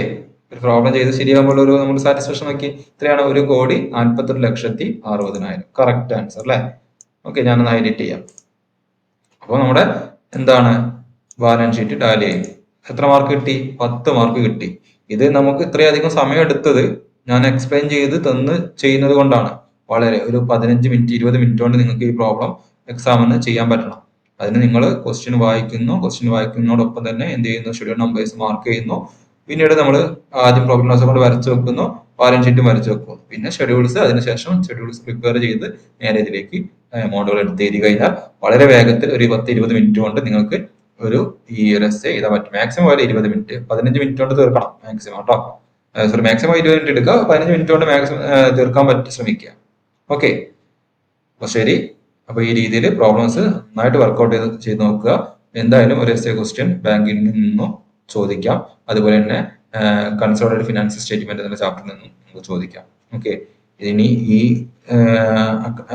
ഒരു പ്രോബ്ലം ചെയ്ത് ശരിയാകുമ്പോൾ ഒരു നമ്മൾ സാറ്റിസ്ഫാക്ഷൻ നോക്കി. ഇത്രയാണ് 1,42,60,000. കറക്റ്റ് ആൻസർ അല്ലെ? ഓക്കെ, ഞാനൊന്ന് ഹൈലൈറ്റ് ചെയ്യാം. അപ്പോൾ നമ്മുടെ എന്താണ് ബാലൻസ് ഷീറ്റ് ടാലി ചെയ്യും. എത്ര മാർക്ക് കിട്ടി? 10 മാർക്ക് കിട്ടി. ഇത് നമുക്ക് ഇത്രയധികം സമയം എടുത്തത് ഞാൻ എക്സ്പ്ലെയിൻ ചെയ്ത് തന്ന് ചെയ്യുന്നത് കൊണ്ടാണ്. വളരെ ഒരു 15 മിനിറ്റ് 20 മിനിറ്റ് കൊണ്ട് നിങ്ങൾക്ക് ഈ പ്രോബ്ലം എക്സാമിന് ചെയ്യാൻ പറ്റണം. അതിന് നിങ്ങൾ ക്വസ്റ്റ്യൻ വായിക്കുന്നു, ക്വസ്റ്റ്യൻ വായിക്കുന്നതോടൊപ്പം തന്നെ എന്ത് ചെയ്യുന്നു? ഷെഡ്യൂൾ നമ്പേഴ്സ് മാർക്ക് ചെയ്യുന്നു. പിന്നീട് നമ്മൾ ആദ്യം പ്രോബ്ലം നോട്ട്സ് കൊണ്ട് വരച്ചു വെക്കുന്നു, ബാലൻസ് ഷീറ്റും വരച്ചു വെക്കുന്നു. പിന്നെ ഷെഡ്യൂൾസ്, അതിനുശേഷം ഷെഡ്യൂൾസ് പ്രിപ്പയർ ചെയ്ത് നേരെ ഇതിലേക്ക് എമൗണ്ടുകൾ എടുത്ത് എഴുതി കഴിഞ്ഞാൽ വളരെ വേഗത്തിൽ ഒരു 10-20 മിനിറ്റ് കൊണ്ട് നിങ്ങൾക്ക് ഒരു ഈ ഒരു എസ്സേ എഴുതാൻ പറ്റും. മാക്സിമം ഒരു 20 മിനിറ്റ്, 15 മിനിറ്റ് കൊണ്ട് തീർക്കണം മാക്സിമം കേട്ടോ. സോറി, മാക്സിമം 20 മിനിറ്റ് എടുക്കുക, 15 മിനിറ്റ് കൊണ്ട് മാക്സിമം തീർക്കാൻ ശ്രമിക്കുക. ഓക്കെ, അപ്പൊ ശരി. അപ്പൊ ഈ രീതിയിൽ പ്രോബ്ലംസ് നന്നായിട്ട് വർക്ക്ഔട്ട് ചെയ്ത് നോക്കുക. എന്തായാലും ഒരു എസ്സേ ക്വസ്റ്റ്യൻ ബാങ്കിൽ നിന്നും ചോദിക്കാം. അതുപോലെ തന്നെ കൺസോളിഡേറ്റഡ് ഫിനാൻഷ്യൽ സ്റ്റേറ്റ്മെന്റ് എന്ന ചാപ്റ്ററിൽ നിന്നും നമുക്ക് ചോദിക്കാം. ഓക്കെ, ഇനി ഈ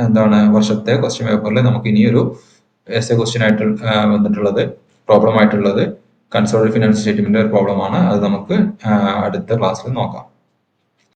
എന്താണ് വർഷത്തെ ക്വസ്റ്റ്യൻ പേപ്പറിൽ നമുക്ക് ഇനി ഒരു എസ്സേ ക്വസ്റ്റ്യൻ ആയിട്ട് വന്നിട്ടുള്ളത്, പ്രോബ്ലം ആയിട്ടുള്ളത് കൺസോളിഡേറ്റഡ് ഫിനാൻഷ്യൽ സ്റ്റേറ്റ്മെന്റ് ഒരു പ്രോബ്ലമാണ്. അത് നമുക്ക് അടുത്ത ക്ലാസ്സിൽ നോക്കാം.